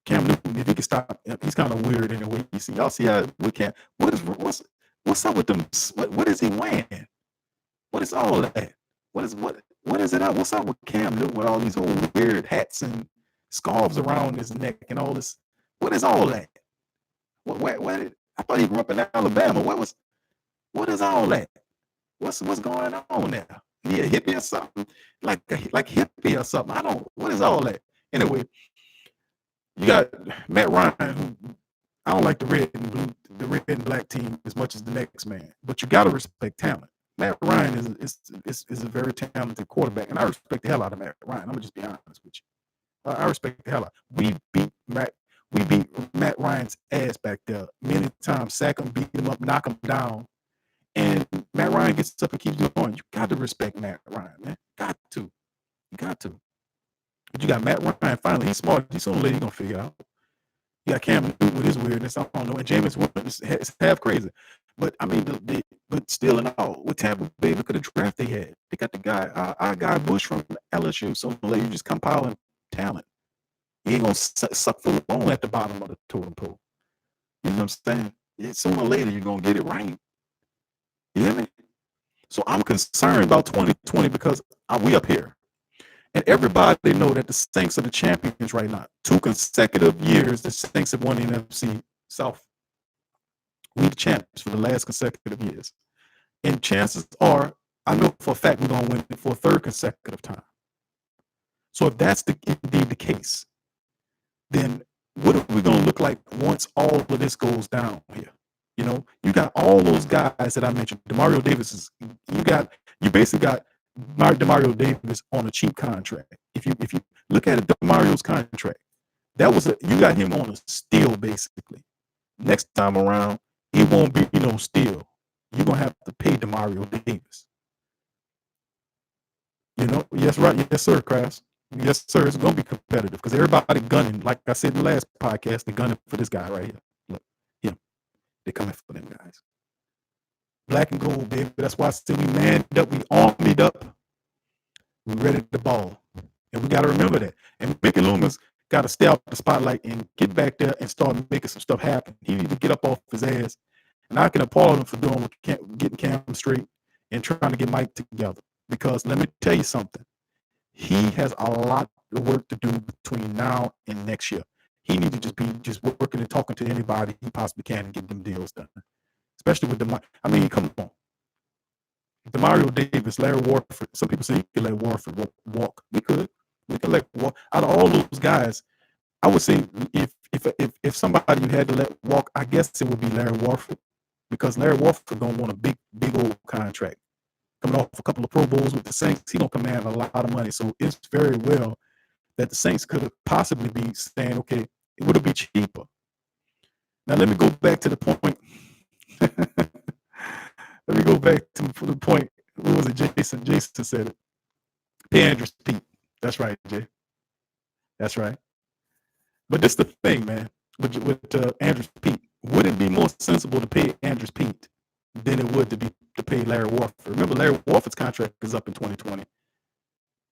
Cam Newton, if he can stop, he's kind of weird in a way. You see, y'all see how we can't. What's up with them? What is he wearing? What is all that? What is it? What's up with Cam Newton with all these old weird hats and scarves around his neck and all this? What is all that? I thought he grew up in Alabama. What is all that? What's going on there? He a hippie or something? Like hippie or something? What is all that? Anyway, you got Matt Ryan, who I don't like the red and black team as much as the next man, but you got to respect talent. Matt Ryan is a very talented quarterback, and I respect the hell out of Matt Ryan. I'm gonna just be honest with you. I respect the hell out. We beat Matt Ryan's ass back there many times, sack him, beat him up, knock him down, and Matt Ryan gets up and keeps going. You got to respect Matt Ryan, man. You got to. But you got Matt Ryan. Finally, he's smart. He's sooner or later gonna figure it out. You got Cam Newton with his weirdness. I don't know. And Jameis Winston is half crazy. But I mean, but still in all, with Tampa Bay, look at the draft they had. They got the guy, our guy Bush from LSU. So you just compiling talent. He ain't gonna suck for long at the bottom of the totem pole. You know what I'm saying? Sooner or later, you're gonna get it right. You hear me? So I'm concerned about 2020 because we up here. And everybody know that the Saints are the champions right now. 2 consecutive years the Saints have won the NFC South. We the champions for the last consecutive years. And chances are, I know for a fact we're going to win it for a 3rd consecutive time. So if that's indeed the case, then what are we going to look like once all of this goes down here? You got all those guys that I mentioned. Demario Davis you basically got Demario Davis on a cheap contract. If you look at it, Demario's contract, you got him on a steal basically. Next time around, it won't be no steal. You're gonna have to pay Demario Davis. Yes, right, yes, sir, Crass. Yes, sir. It's gonna be competitive because everybody gunning. Like I said in the last podcast, they're gunning for this guy right here. Look, him. They're coming for them guys. Black and gold, baby. That's why I said we manned up, we armed up, we ready to ball. And we got to remember that. And Mickey Loomis got to stay out the spotlight and get back there and start making some stuff happen. He need to get up off his ass. And I can applaud him for getting Cam straight and trying to get Mike together. Because let me tell you something. He has a lot of work to do between now and next year. He needs to just working and talking to anybody he possibly can and get them deals done. Especially with come on. Demario Davis, Larry Warford. Some people say you could let Warford walk. We could. We could let walk. Out of all those guys, I would say if somebody you had to let walk, I guess it would be Larry Warford, because Larry Warford don't want a big old contract. Coming off a couple of Pro Bowls with the Saints, he don't command a lot of money. So it's very well that the Saints could have possibly be saying, okay, it would have been cheaper. Now let me go back to the point. Let me go back to the point. Who was it? Jason. Jason said it. Pay Andrews Pete. That's right, Jay. That's right. But this is the thing, man. With Andrews Pete, would it be more sensible to pay Andrews Pete than it would to pay Larry Warford? Remember, Larry Warford's contract is up in 2020,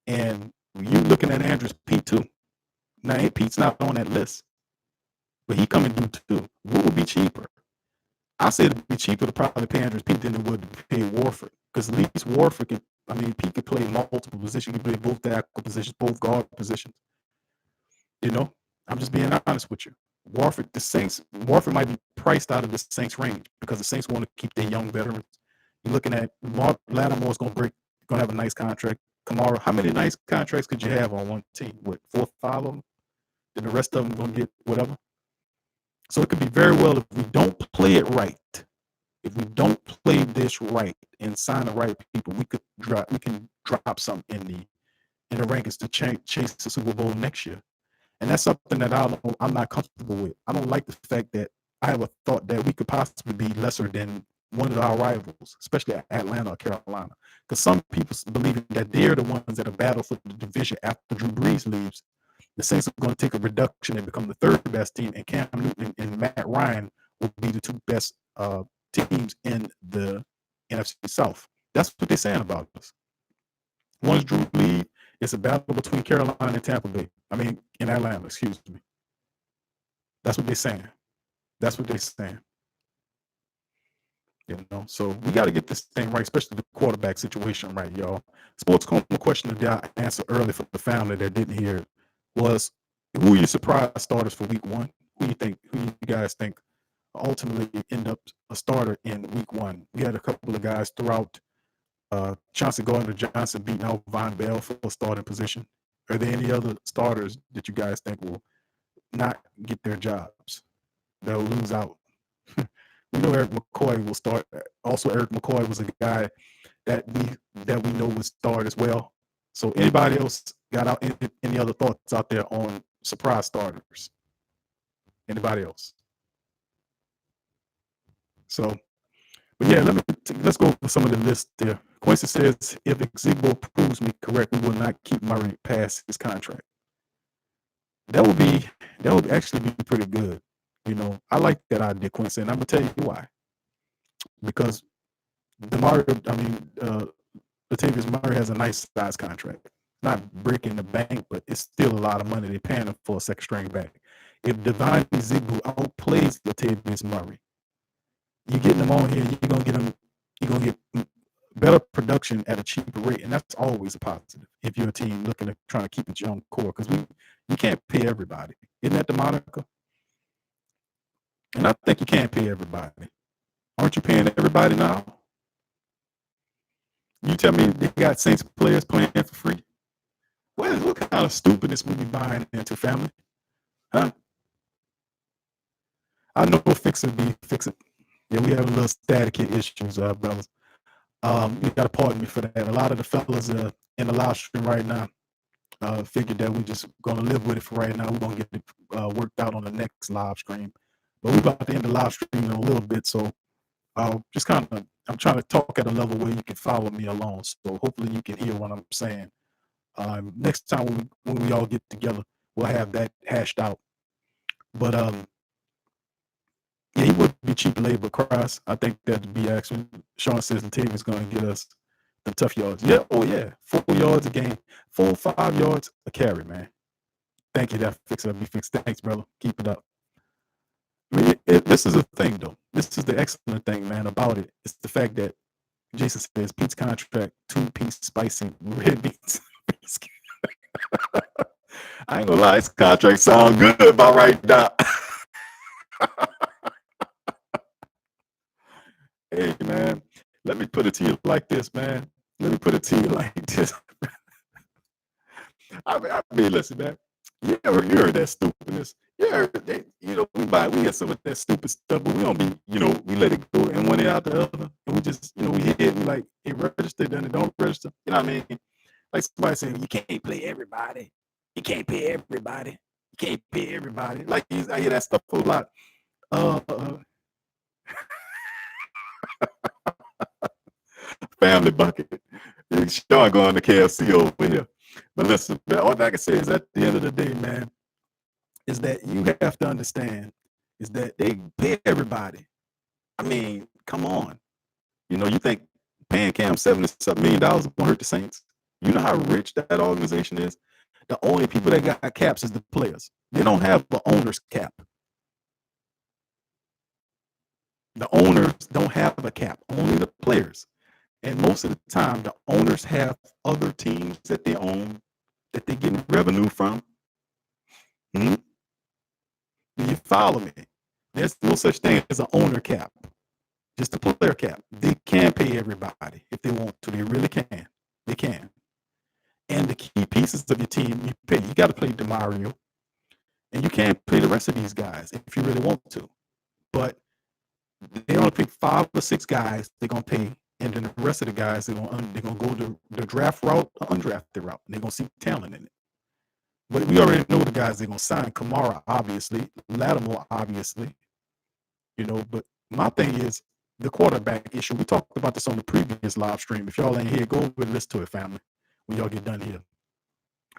and you looking at Andrews Pete too. Now, Pete's not on that list, but he coming due too. What would be cheaper? I said it'd be cheaper to probably pay Andrews Pete than it would to pay Warford, because at least Warford can. I mean, Pete could play multiple positions. He could play both tackle positions, both guard positions. You know, I'm just being honest with you. Warford might be priced out of the Saints range because the Saints want to keep their young veterans. You're looking at Lattimore's going to have a nice contract. Kamara, how many nice contracts could you have on one team? What, 4 or 5 of them? Then the rest of them going to get whatever. So it could be very well, if we don't play it right, if we don't play this right and sign the right people, we can drop something in the rankings to chase the Super Bowl next year. And that's something that I'm not comfortable with. I don't like the fact that I have a thought that we could possibly be lesser than one of our rivals, especially Atlanta or Carolina. Because some people believe that they're the ones that are battle for the division after Drew Brees leaves. The Saints are going to take a reduction and become the third best team, and Cam Newton and Matt Ryan will be the 2 best teams in the NFC South. That's what they're saying about us. Once Drew leaves, it's a battle between Carolina and Tampa Bay. I mean, in Atlanta, excuse me. That's what they're saying. That's what they're saying. You know, so we got to get this thing right, especially the quarterback situation right, y'all. Sports Coma question that I answered early for the family that didn't hear it was, who are your surprise starters for week 1? Who you guys think ultimately end up a starter in week 1? We had a couple of guys throughout. Chauncey Gardner-Johnson beating out Von Bell for a starting position. Are there any other starters that you guys think will not get their jobs? They'll lose out. We know Eric McCoy will start. Also, Eric McCoy was a guy that we know would start as well. So, anybody else got out any other thoughts out there on surprise starters? Anybody else? So, but yeah, let's go over some of the list there. Quincy says, if Xigbo proves me correct, we will not keep Murray past his contract. That would actually be pretty good. You know, I like that idea, Quincy, and I'm gonna tell you why. Because Latavius Murray has a nice size contract. Not breaking the bank, but it's still a lot of money they're paying him for a second string back. If Devine Xigbo outplays Latavius Murray, you're getting him on here, you're gonna get better production at a cheaper rate, and that's always a positive if you're a team looking at trying to keep its young core, because you can't pay everybody. Isn't that the moniker? And I think you can't pay everybody. Aren't you paying everybody now? You tell me they got Saints players playing for free? What kind of stupidness we be buying into, family? Huh? I know fixing. Yeah, we have a little static issues, brothers. You got to pardon me for that. A lot of the fellas in the live stream right now figured that we're just going to live with it for right now. We're going to get it worked out on the next live stream. But we're about to end the live stream in a little bit, so just kind of, I'm trying to talk at a level where you can follow me along. So hopefully you can hear what I'm saying. Next time when we all get together, we'll have that hashed out. But yeah, he would be cheap labor, Cross. I think that'd be actually. Sean says the team is going to get us the tough yards. Yeah, oh yeah, 4 yards a game, 4 or 5 yards a carry, man. Thank you, that fix it. Be fixed. Thanks, brother. Keep it up. I mean, this is a thing, though. This is the excellent thing, man, about it. It's the fact that Jason says Pete's contract, 2-piece spicy red beans. I ain't gonna lie, his contract sound good about right now. Hey, man, Let me put it to you like this, man. Let me put it to you like this. I mean, listen, man. You heard that stupidness. You heard that, we get some of that stupid stuff, but we don't be, we let it go in one ear out the other, and we just, we hit it, we like, it registered, then it don't register. You know what I mean? Like somebody saying, you can't play everybody. You can't pay everybody. You can't pay everybody. Like, I hear that stuff a lot. Uh, Family bucket. Sure, going to KFC over here. But listen, man, all I can say is at the end of the day, man, is that you have to understand is that they pay everybody. I mean, come on. You think paying Cam $70 million will hurt the Saints? You know how rich that organization is? The only people that got caps is the players. They don't have the owner's cap. The owners don't have a cap, only the players. And most of the time, the owners have other teams that they own that they get revenue from. Hmm? Do you follow me? There's no such thing as an owner cap, just a player cap. They can pay everybody if they want to. They really can. They can. And the key pieces of your team, you pay. You got to play DeMario, and you can't pay the rest of these guys if you really want to. But they only pick 5 or 6 guys they're gonna pay, and then the rest of the guys they're gonna go the draft route, or undrafted route. And they're gonna see talent in it. But we already know the guys they're gonna sign. Kamara, obviously, Lattimore, obviously. But my thing is the quarterback issue. We talked about this on the previous live stream. If y'all ain't here, go over and listen to it, family. When y'all get done here.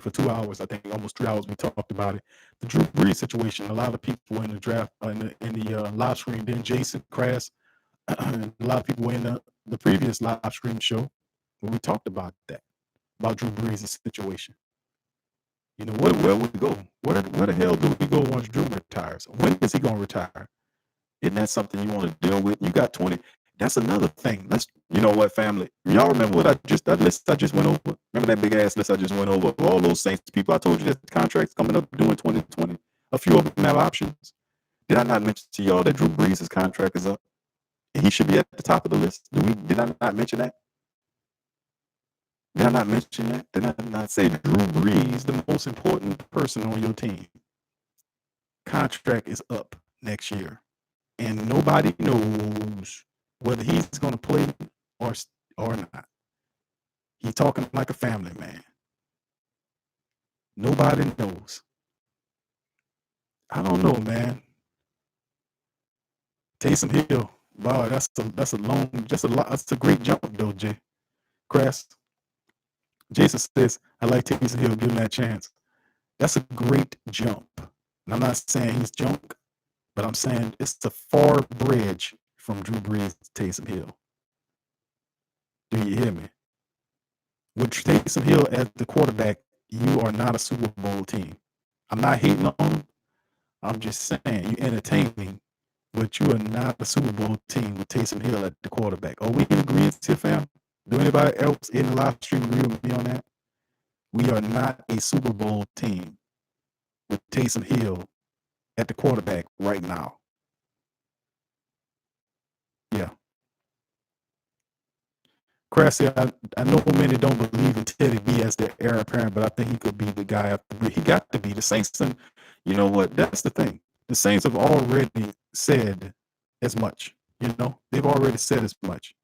For 2 hours, I think almost 3 hours, we talked about it. The Drew Brees situation. A lot of people in the draft, in the live stream. Then Jason Crass, a lot of people were in the previous live stream show where we talked about that, about Drew Brees' situation. Where would we go? Where the hell do we go once Drew retires? When is he going to retire? Isn't that something you want to deal with? You got 20. That's another thing. You know what, family? Y'all remember that list I just went over? Remember that big ass list I just went over? All those Saints people I told you that the contracts coming up during 2020. A few of them have options. Did I not mention to y'all that Drew Brees' contract is up? And he should be at the top of the list. Did I not mention that? Did I not mention that? Did I not say Drew Brees, the most important person on your team? Contract is up next year. And nobody knows whether he's going to play or not. He's talking like a family man. Nobody knows. I don't know, man. Taysom Hill. Wow, that's a great jump though, Jay. Crass. Jason says, I like Taysom Hill, give him that chance. That's a great jump. And I'm not saying he's junk, but I'm saying it's a far bridge from Drew Brees to Taysom Hill. Do you hear me? With Taysom Hill as the quarterback, you are not a Super Bowl team. I'm not hating on him. I'm just saying you're entertaining, but you are not a Super Bowl team with Taysom Hill at the quarterback. Are we in agreement here, fam? Do anybody else in the live stream agree with me on that? We are not a Super Bowl team with Taysom Hill at the quarterback right now. Yeah. Cressy, I know many don't believe in Teddy B as their heir apparent, but I think he could be the guy. He got to be. The Saints, and you know what? That's the thing. The Saints have already said as much. They've already said as much.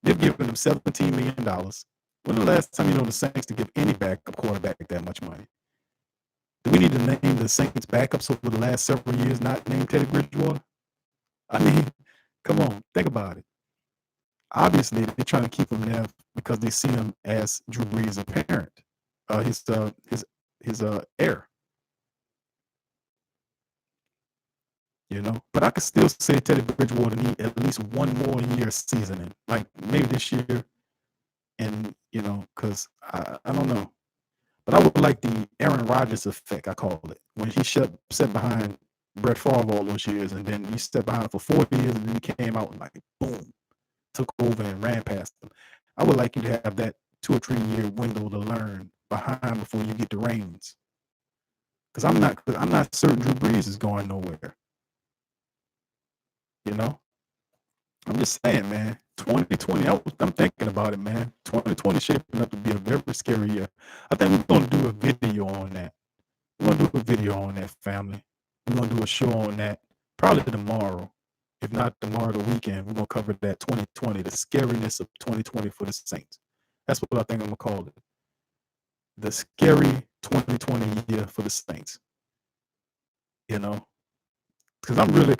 They've given him $17 million. When the last time the Saints to give any backup quarterback that much money? Do we need to name the Saints backups over the last several years, not name Teddy Bridgewater? I mean, come on, think about it. Obviously, they're trying to keep him there because they see him as Drew Brees' parent, his heir. But I could still say Teddy Bridgewater need at least one more year seasoning, like maybe this year, and because I don't know, but I would like the Aaron Rodgers effect, I call it, when he sat behind Brett Favre all those years, and then he stepped behind for 4 years, and then he came out and like boom, took over and ran past them. I would like you to have that 2 or 3 year window to learn behind before you get the reins. Because I'm not certain Drew Brees is going nowhere. I'm just saying, man. 2020, I'm thinking about it, man. 2020 shaping up to be a very scary year. I think we're going to do a video on that. We're going to do a video on that, family. We're going to do a show on that probably tomorrow. If not tomorrow, the weekend, we're going to cover that 2020, the scariness of 2020 for the Saints. That's what I think I'm going to call it. The scary 2020 year for the Saints. You know, because I'm really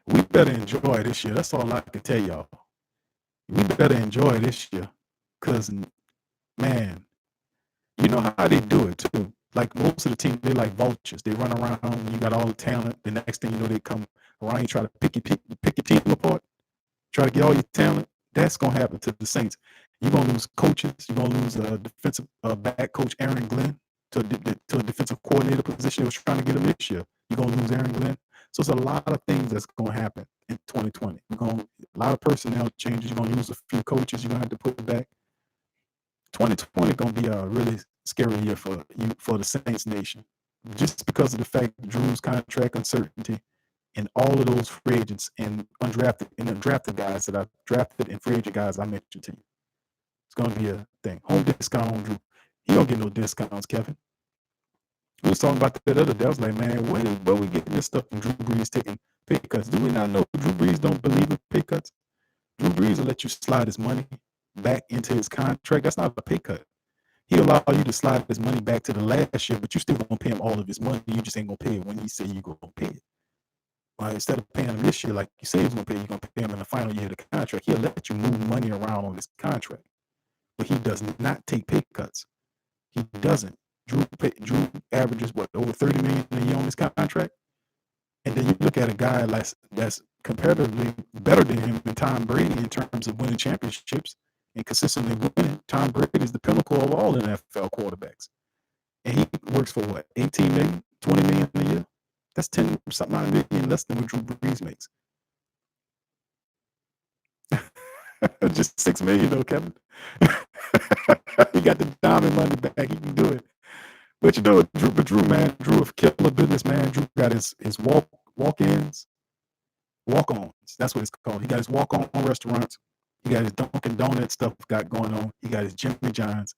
we better enjoy this year. That's all I can tell y'all. We better enjoy this year. Because, man, you know how they do it too. Like most of the team, they like vultures. They run around. You got all the talent. The next thing you know, they come around. You try to pick your team apart. Try to get all your talent. That's gonna happen to the Saints. You're gonna lose coaches. You're gonna lose defensive back coach Aaron Glenn to a defensive coordinator position. They was trying to get him this year. You're gonna lose Aaron Glenn. So it's a lot of things that's gonna happen in 2020. A lot of personnel changes. You're gonna lose a few coaches. You're gonna have to put back. 2020 gonna be a really scary year for the Saints nation, just because of the fact that Drew's contract uncertainty and all of those free agents and undrafted guys that I've drafted and free agent guys I mentioned to you. It's gonna be a thing. Home discount on Drew. He don't get no discounts, Kevin. We was talking about that other day. I was like, man, where we getting this stuff from Drew Brees taking pay cuts? Do we not know Drew Brees don't believe in pay cuts? Drew Brees will let you slide his money back into his contract. That's not a pay cut. He'll allow you to slide his money back to the last year, but you still gonna pay him all of his money. You just ain't gonna pay it when he say you're gonna pay it. Instead of paying him this year, like you say he's gonna pay, you're gonna pay him in the final year of the contract. He'll let you move money around on his contract, but he does not take pay cuts. He doesn't. Drew averages over $30 million a year on his contract, and then you look at a guy that's comparatively better than him than Tom Brady in terms of winning championships and consistently winning. Tom Brady is the pinnacle of all NFL quarterbacks, and he works for what, 18 million, 20 million a year. That's 10 something million less than what Drew Brees makes. Just $6 million though, Kevin. He got the diamond money back. He can do it. But you know, Drew, man, Drew, a killer businessman. Drew got his walk-ins, walk-ons. That's what it's called. He got his walk-on restaurants. He got his Dunkin' Donuts stuff got going on. He got his Jimmy John's.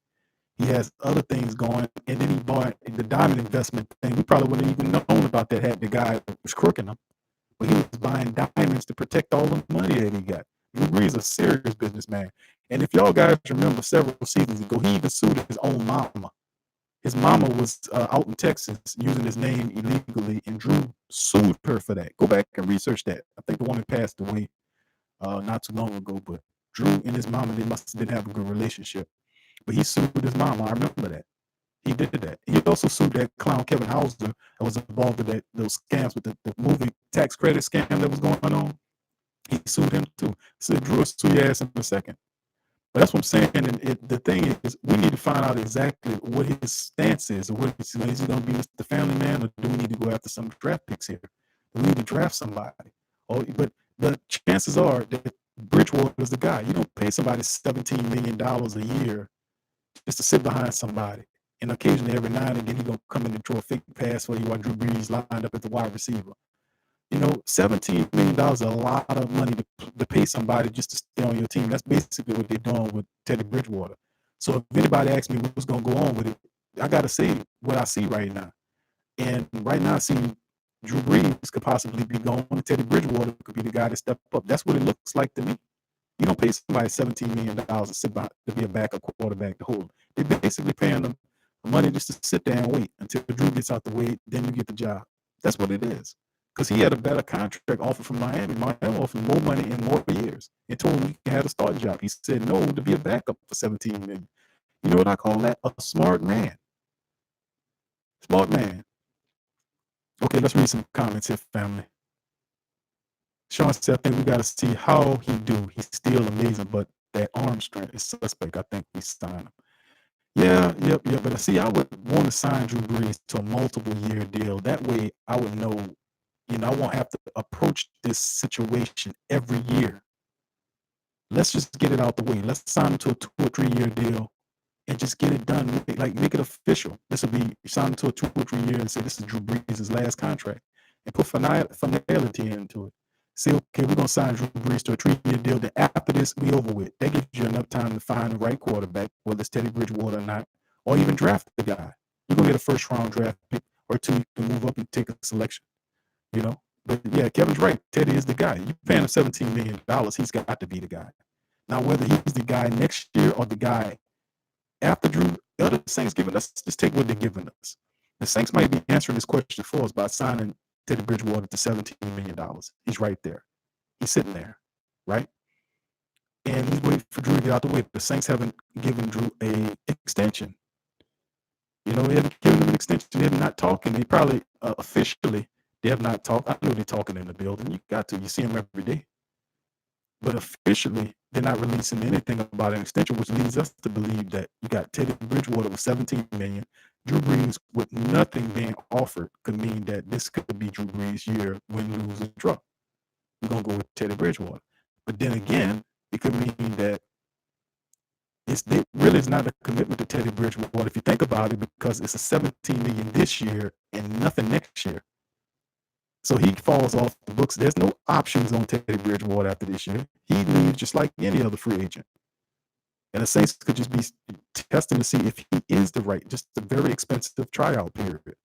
He has other things going. And then he bought the diamond investment thing. We probably wouldn't even known about that had the guy that was crooking him. But he was buying diamonds to protect all the money that he got. Drew Brees is a serious businessman. And if y'all guys remember several seasons ago, he even sued his own mama. His mama was out in Texas using his name illegally, and Drew sued her for that. Go back and research that. I think the woman passed away not too long ago, but Drew and his mama, they must didn't have a good relationship. But he sued his mama. I remember that. He did that. He also sued that clown Kevin Hauser that was involved in those scams with the movie tax credit scam that was going on. He sued him too. He said, Drew will sue your ass in a second. But that's what I'm saying. And the thing is, we need to find out exactly what his stance is. Or what is he going to be the family man, or do we need to go after some draft picks here? Do we need to draft somebody? But the chances are that Bridgewater is the guy. You don't pay somebody $17 million a year just to sit behind somebody. And occasionally, every now and again, he's going to come in and throw a fake pass for you while Drew Brees lined up at the wide receiver. You know, $17 million is a lot of money to pay somebody just to stay on your team. That's basically what they're doing with Teddy Bridgewater. So if anybody asks me what's going to go on with it, I got to say what I see right now. And right now, I see Drew Brees could possibly be gone, and Teddy Bridgewater could be the guy to step up. That's what it looks like to me. You don't pay somebody $17 million to sit behind, to be a backup quarterback to hold. They're basically paying them money just to sit there and wait until Drew gets out the way, then you get the job. That's what it is. Because he had a better contract offer from Miami. Miami offered more money in more years and told him he had a starting job. He said no to be a backup for $17 million. You know what I call that? A smart man. Smart man. Okay, let's read some comments here, family. Sean said, I think we got to see how he do. He's still amazing, but that arm strength is suspect. I think we sign him. Yeah. But see, I would want to sign Drew Brees to a multiple-year deal. That way, I would know, I won't have to approach this situation every year. Let's just get it out the way. Let's sign him to a 2 or 3 year deal and just get it done. Make it official. This will be signed to a 2 or 3 year and say this is Drew Brees' last contract and put finality into it. say, okay, we're gonna sign Drew Brees to a 3-year deal. Then after this, we over with. That gives you enough time to find the right quarterback, whether it's Teddy Bridgewater or not, or even draft the guy. You're gonna get a first round draft pick or two. You can move up and take a selection. You know, but yeah, Kevin's right. Teddy is the guy. You paying him $17 million. He's got to be the guy. Now, whether he's the guy next year or the guy after Drew, the other Saints giving us, just take what they're giving us. The Saints might be answering this question for us by signing Teddy Bridgewater to $17 million. He's right there. He's sitting there, right? And he's waiting for Drew to get out the way. The Saints haven't given Drew a extension. You know, they haven't given him an extension. They're not talking. They probably officially they have not talked. I know they're talking in the building. You got to. You see them every day. But officially, they're not releasing anything about an extension, which leads us to believe that you got Teddy Bridgewater with $17 million. Drew Brees with nothing being offered could mean that this could be Drew Brees' year, win, lose, and draw. We're gonna go with Teddy Bridgewater. But then again, it could mean that it really is not a commitment to Teddy Bridgewater if you think about it, because it's a $17 million this year and nothing next year. So he falls off the books. There's no options on Teddy Bridgewater after this year. He leaves just like any other free agent. And the Saints could just be testing to see if he is the right, just a very expensive tryout period.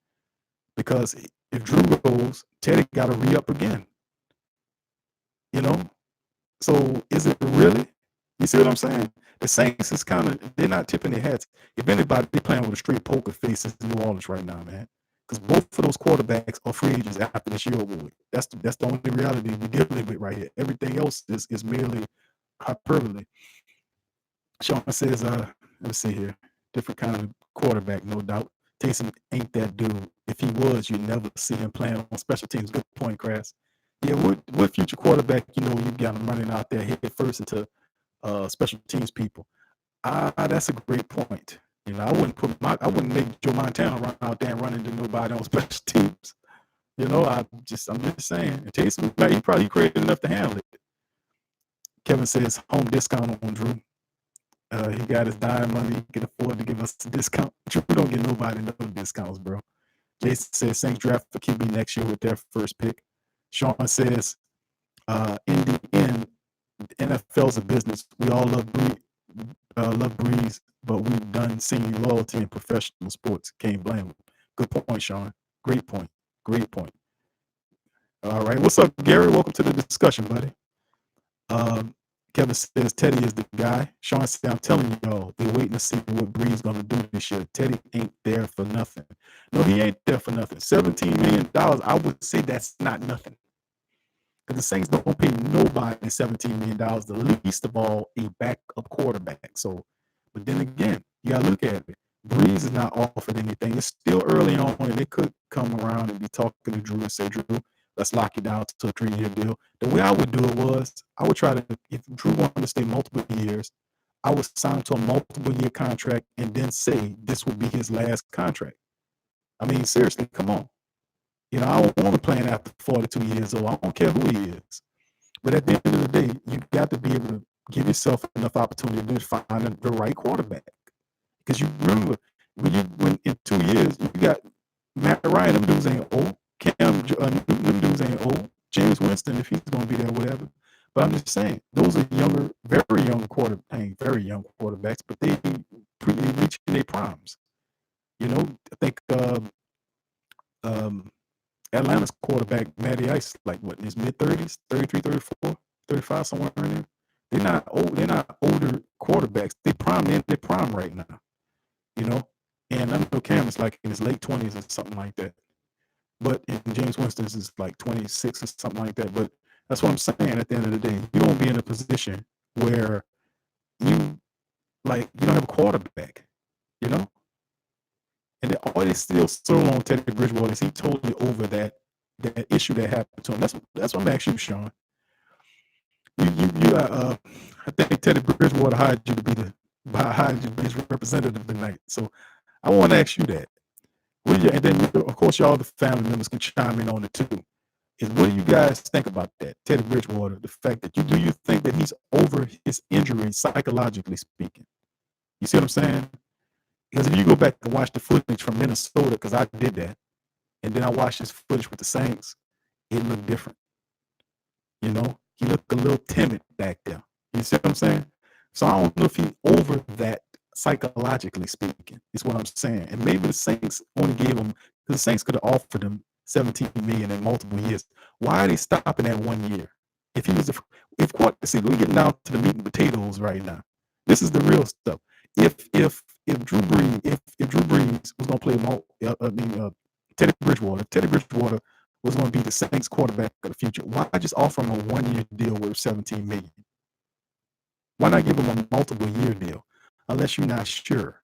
Because if Drew goes, Teddy got to re-up again. You know? So is it really? You see what I'm saying? The Saints is kind of, they're not tipping their hats. If anybody, they're playing with a straight poker face in New Orleans right now, man. Because both of those quarterbacks are free agents after this year over with. That's the only reality we're dealing with right here. Everything else is merely hyperbole. Sean says, let's see here, different kind of quarterback, no doubt. Taysom ain't that dude. If he was, you'd never see him playing on special teams. Good point, Crass. Yeah, what future quarterback, you got him running out there head first into special teams people? That's a great point. I wouldn't make Joe Montana run out there and run into nobody on special teams. I'm just saying. And Taysom, he probably created enough to handle it. Kevin says home discount on Drew. He got his dime money. He can afford to give us a discount. Drew don't get nobody no discounts, bro. Jason says Saints draft for QB next year with their first pick. Sean says, in the end, NFL's a business. We all love Breeze, but we've done seeing loyalty in professional sports. Can't blame them. Good point, Sean. Great point. Great point. All right. What's up, Gary? Welcome to the discussion, buddy. Kevin says Teddy is the guy. Sean said, I'm telling y'all, they're waiting to see what Breeze gonna do this year. Teddy ain't there for nothing. No, he ain't there for nothing. $17 million, I would say that's not nothing. Because the Saints don't pay nobody $17 million, the least of all a backup quarterback. So, but then again, you gotta look at it. Breeze is not offered anything. It's still early on, and they could come around and be talking to Drew and say, Drew, let's lock you down to a 3-year deal. The way I would do it was, I would try to, if Drew wanted to stay multiple years, I would sign to a multiple year contract and then say this would be his last contract. I mean, seriously, come on. I don't want to play after 42 years old. I don't care who he is. But at the end of the day, you got to be able to give yourself enough opportunity to find the right quarterback. Because you remember, when in 2 years, you got Matt Ryan, them dudes ain't old. Cam Newton, them dudes ain't old. James Winston, if he's going to be there, whatever. But I'm just saying, those are younger, very young quarterbacks, but they reaching their primes. I think Atlanta's quarterback, Matty Ice, like what, in his mid-30s, 33, 34, 35, somewhere in there. They're not old. They're not older quarterbacks. They're in their prime right now. And I know Cam is like in his late 20s or something like that. But James Winston's is like 26 or something like that. But that's what I'm saying. At the end of the day, you don't be in a position where you don't have a quarterback. And all they still on Teddy Bridgewater is he totally over that issue that happened to him. That's what I'm asking you, Sean. I think Teddy Bridgewater hired you to be his representative tonight. So I want to ask you that. And then of course y'all the family members can chime in on it too. Is what do you guys think about that, Teddy Bridgewater? The fact that you think that he's over his injury psychologically speaking? You see what I'm saying? Because if you go back and watch the footage from Minnesota, because I did that, and then I watched his footage with the Saints, it looked different. He looked a little timid back there. You see what I'm saying? So I don't know if he over that psychologically speaking, is what I'm saying. And maybe the Saints only gave him, because the Saints could have offered him 17 million in multiple years. Why are they stopping at 1 year? If he was, see, we're getting down to the meat and potatoes right now. This is the real stuff. If Drew Brees, if Drew Brees was gonna play Teddy Bridgewater was going to be the Saints quarterback of the future, why just offer him a 1 year deal worth 17 million? Why not give him a multiple year deal? Unless you're not sure.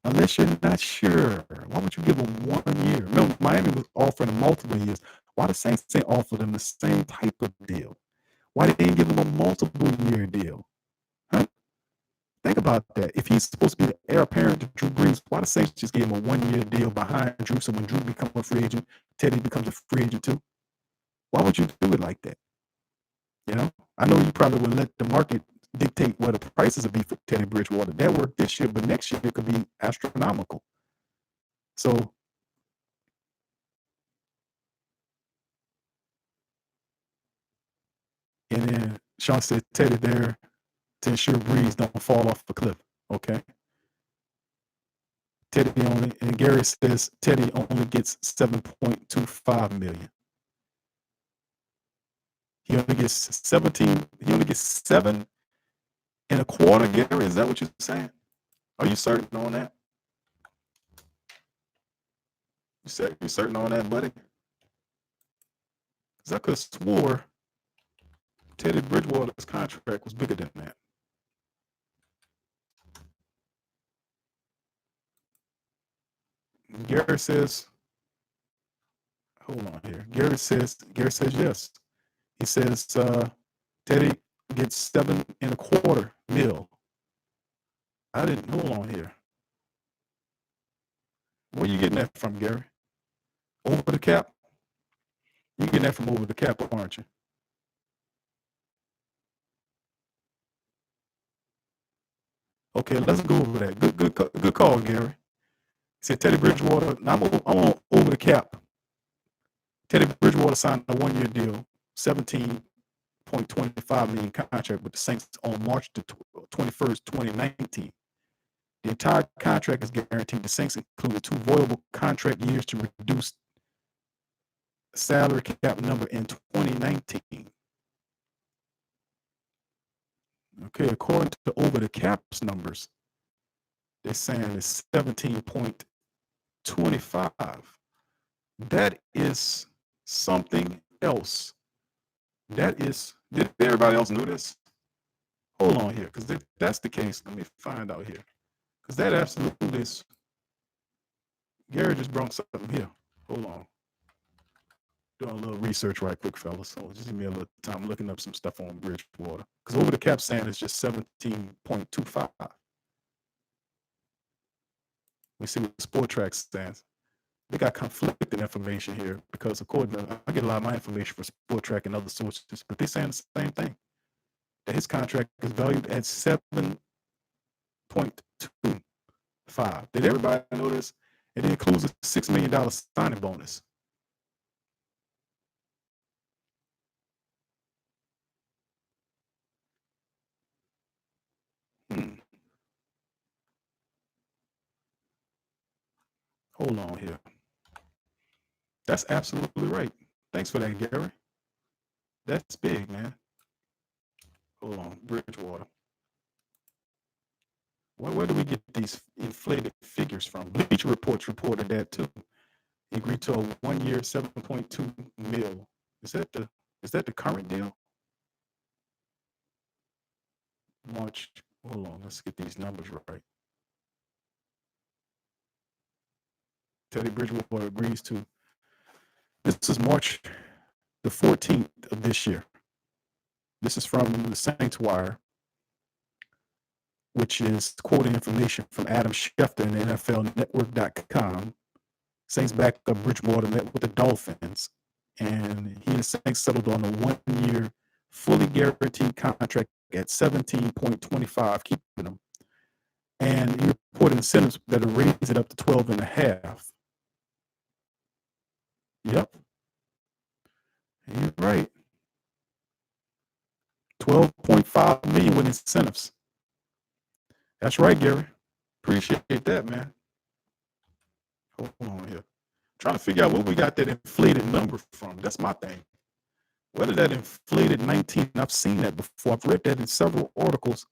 Unless you're not sure, why would you give him 1 year? Remember, Miami was offering him multiple years. Why the Saints ain't offered him the same type of deal? Why they ain't give him a multiple year deal? Huh? Think about that. If he's supposed to be the heir apparent to Drew Brees, why the Saints just gave him a 1 year deal behind Drew? So when Drew becomes a free agent, Teddy becomes a free agent too. Why would you do it like that? I know you probably would let the market dictate what the prices would be for Teddy Bridgewater. That worked this year, but next year it could be astronomical. So, and then Sean said Teddy there to ensure Breeze don't fall off the cliff. Okay. Teddy only, and Gary says Teddy only gets 7.25 million. He only gets 17. He only gets 7.25. Gary, is that what you're saying? Are you certain on that? You certain on that, buddy? Because I could have swore Teddy Bridgewater's contract was bigger than that. Gary says, hold on here. Gary says yes. He says Teddy gets 7.25 mil. I didn't, hold on here. Where are you getting that from, Gary? Over the cap? You're getting that from over the cap, aren't you? Okay, let's go over that. Good call, Gary. He said Teddy Bridgewater. I'm on over the cap. Teddy Bridgewater signed a 1 year deal, 17.25 million contract with the Saints on March the 21st, 2019. The entire contract is guaranteed. The Saints included 2 voidable contract years to reduce salary cap number in 2019. Okay, according to over the cap's numbers, they're saying it's 17.25. That is something else. Did everybody else know this? Hold on here, because if that's the case, let me find out here. Because that absolutely is. Gary just brought something here. Hold on. Doing a little research right quick, fellas. So just give me a little time looking up some stuff on Bridgewater. Because over the cap saying it's just 17.25. We see what Sport Track stands. They got conflicting information here because according to, I get a lot of my information from Sport Track and other sources, but they're saying the same thing. That his contract is valued at 7.25. Did everybody know this? And it includes a $6 million signing bonus. Hold on here. That's absolutely right. Thanks for that, Gary. That's big, man. Hold on, Bridgewater. Where do we get these inflated figures from? Bleacher Reports reported that too. He agreed to a 1 year, 7.2 mil. Is that the current deal? March. Hold on, let's get these numbers right. Teddy Bridgewater agrees to. This is March the 14th of this year. This is from the Saints Wire, which is quoting information from Adam Schefter and NFLnetwork.com. Saints backup Bridgewater met with the Dolphins, and he and Saints settled on a 1 year, fully guaranteed contract at 17.25, keeping him. And he reported incentives that will raise it up to 12.5. Yep. You're right. $12.5 million with incentives. That's right, Gary. Appreciate that, man. Hold on here. Trying to figure out where we got that inflated number from. That's my thing. Where did that inflated 19? I've seen that before. I've read that in several articles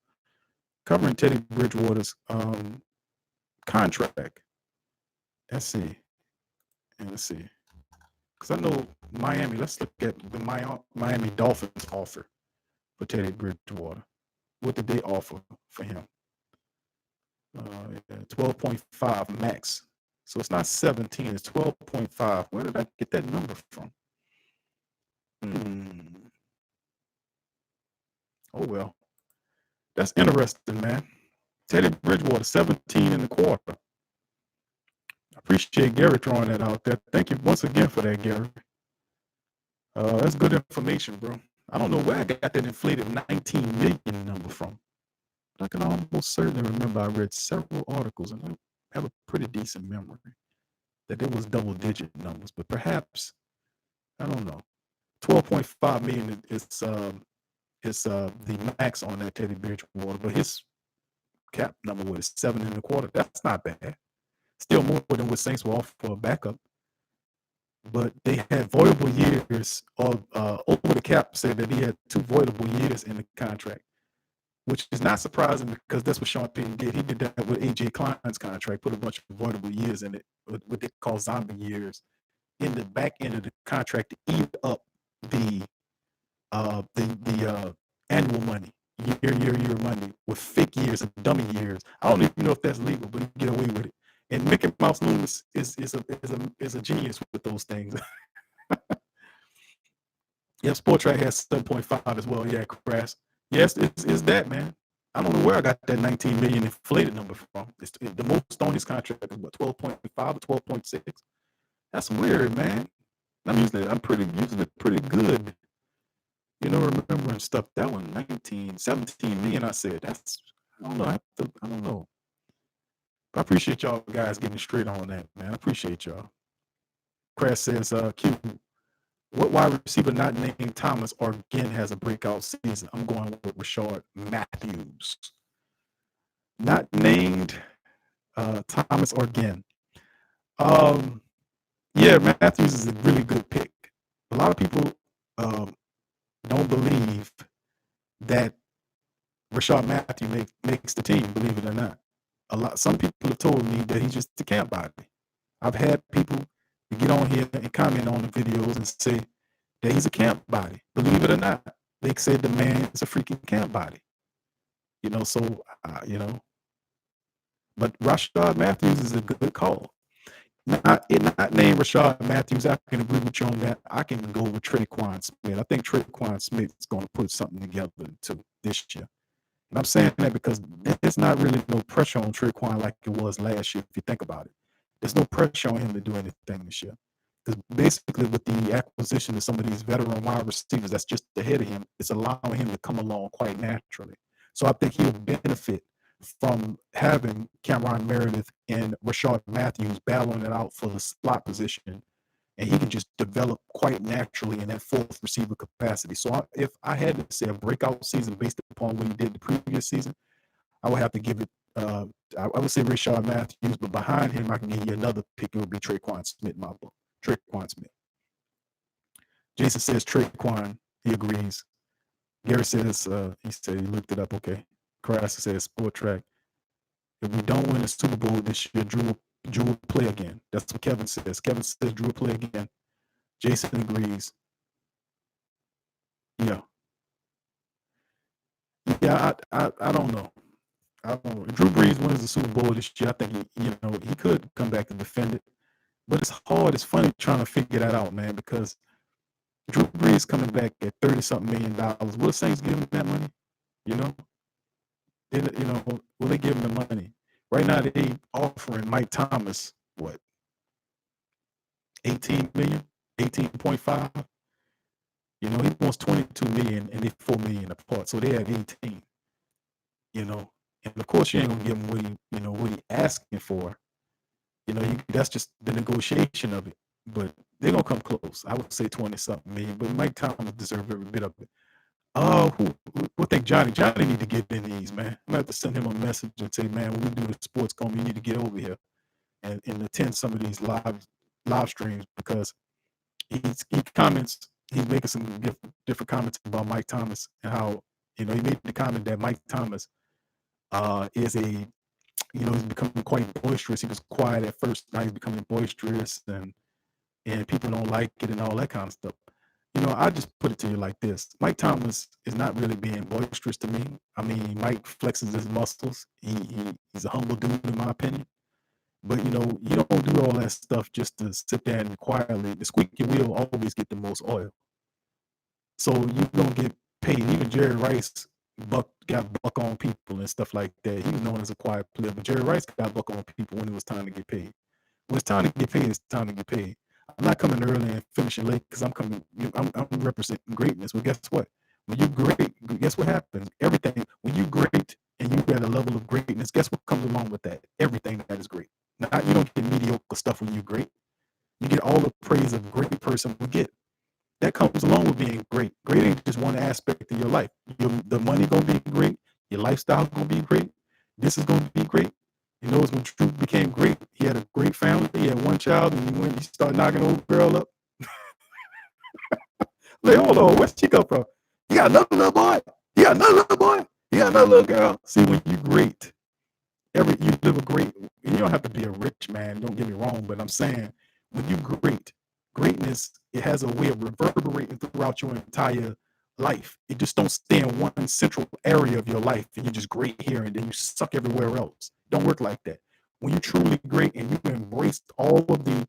covering Teddy Bridgewater's contract. Let's see. Because I know Miami. Let's look at the Miami Dolphins offer for Teddy Bridgewater. What did they offer for him? 12.5 max. So it's not 17, it's 12.5. Where did I get that number from? Oh, well. That's interesting, man. Teddy Bridgewater, 17 in the quarter. I appreciate Gary throwing that out there. Thank you once again for that, Gary. That's good information, bro. I don't know where I got that inflated 19 million number from. I can almost certainly remember I read several articles, and I have a pretty decent memory that it was double-digit numbers, but perhaps, I don't know. 12.5 million is the max on that Teddy Bridgewater, but his cap number was 7.25. That's not bad. Still more than what Saints will offer for a backup. But they had voidable years of over the cap said that he had 2 voidable years in the contract, which is not surprising because that's what Sean Payton did. He did that with AJ Klein's contract, put a bunch of voidable years in it, what they call zombie years, in the back end of the contract to eat up the annual money, year money with fake years and dummy years. I don't even know if that's legal, but you get away with it. And Mickey Mouse Loomis is a genius with those things. Yeah, Sportrack has 7.5 as well. Yeah, Crash. Yes, it's that, man. I don't know where I got that 19 million inflated number from. It's the most on his contract is what, 12.5 or 12.6. That's weird, man. I'm usually pretty good. You know, remembering stuff. That one, 17 million. I said that's. I don't know. I don't know. I appreciate y'all guys getting straight on that, man. I appreciate y'all. Crash says, Q, what wide receiver not named Thomas or again has a breakout season? I'm going with Rashard Matthews. Not named Thomas or again. Yeah, Matthews is a really good pick. A lot of people don't believe that Rashard Matthews makes the team, believe it or not. Some people have told me that he's just a camp body. I've had people get on here and comment on the videos and say that he's a camp body. Believe it or not, they said the man is a freaking camp body. You know, so but Rashard Matthews is a good call. Not named Rashard Matthews. I can agree with you on that. I can go with Tre'Quan Smith. I think Tre'Quan Smith is going to put something together too this year. And I'm saying that because there's not really no pressure on Tre'Quan like it was last year, if you think about it. There's no pressure on him to do anything this year. Because basically with the acquisition of some of these veteran wide receivers that's just ahead of him, it's allowing him to come along quite naturally. So I think he'll benefit from having Cameron Meredith and Rashard Matthews battling it out for the slot position. And he can just develop quite naturally in that fourth receiver capacity. So if I had to say a breakout season based upon what he did the previous season, I would have to give it, I would say Rashard Matthews, but behind him, I can give you another pick. It would be Tre'Quan Smith in my book. Tre'Quan Smith. Jason says Tre'Quan. He agrees. Gary says, he said he looked it up. Okay. Crash says Sport Track. If we don't win the Super Bowl this year, Drew will play again. That's what Kevin says. Kevin says Drew will play again. Jason agrees. Yeah. Yeah, I don't know. I don't know. If Drew Brees wins the Super Bowl this year, I think he could come back and defend it. But it's hard. It's funny trying to figure that out, man, because Drew Brees coming back at $30-something million. Will the Saints give him that money? Will they give him the money? Right now, they offering Mike Thomas, what, 18 million, 18.5? He wants 22 million and they 4 million apart. So they have 18, and of course you ain't gonna give him what he asking for. That's just the negotiation of it, but they're gonna come close. I would say 20-something million, but Mike Thomas deserves every bit of it. What think Johnny need to get in these, man. I'm gonna have to send him a message and say, man, when we do the sports coma, you need to get over here and attend some of these live streams because he's making some different comments about Mike Thomas and how he made the comment that Mike Thomas is he's becoming quite boisterous. He was quiet at first, now he's becoming boisterous and people don't like it and all that kind of stuff. I just put it to you like this. Mike Thomas is not really being boisterous to me. I mean, Mike flexes his muscles. He's a humble dude in my opinion. But you don't do all that stuff just to sit there and quietly. The squeaky wheel always get the most oil. So you don't get paid. Even Jerry Rice got buck on people and stuff like that. He was known as a quiet player, but Jerry Rice got buck on people when it was time to get paid. When it's time to get paid, it's time to get paid. I'm not coming early and finishing late because I'm representing greatness. Well, guess what? When you great, guess what happens? Everything. When you great and you at a level of greatness, guess what comes along with that? Everything that is great. Now, you don't get mediocre stuff when you're great. You get all the praise a great person will get. That comes along with being great. Great ain't just one aspect of your life. The money gonna be great. Your lifestyle gonna be great. This is gonna be great. When Drew became great, he had a great family. He had one child, and he started knocking the old girl up. Like, hold on, where'd she come from? You got another little boy. You got another little boy. You got another little girl. See, when you great, you live a great. You don't have to be a rich man. Don't get me wrong, but I'm saying when you greatness, it has a way of reverberating throughout your entire life. It just don't stay in one central area of your life, and you're just great here, and then you suck everywhere else. Don't work like that. When you're truly great and you embrace all of the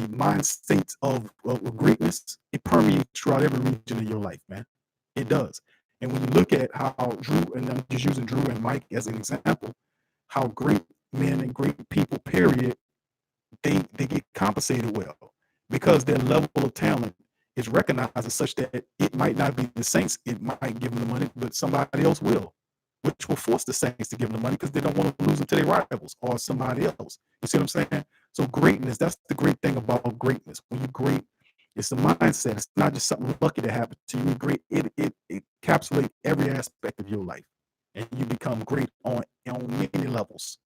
mind states of greatness, it permeates throughout every region of your life, man. It does. And when you look at how Drew, and I'm just using Drew and Mike as an example, how great men and great people, period, they get compensated well because their level of talent is recognized as such that it might not be the Saints, it might give them the money, but somebody else will, which will force the Saints to give them the money because they don't want to lose them to their rivals or somebody else. You see what I'm saying? So greatness, that's the great thing about greatness. When you're great, it's the mindset. It's not just something lucky that happened to you. You're great. It encapsulates every aspect of your life, and you become great on many levels.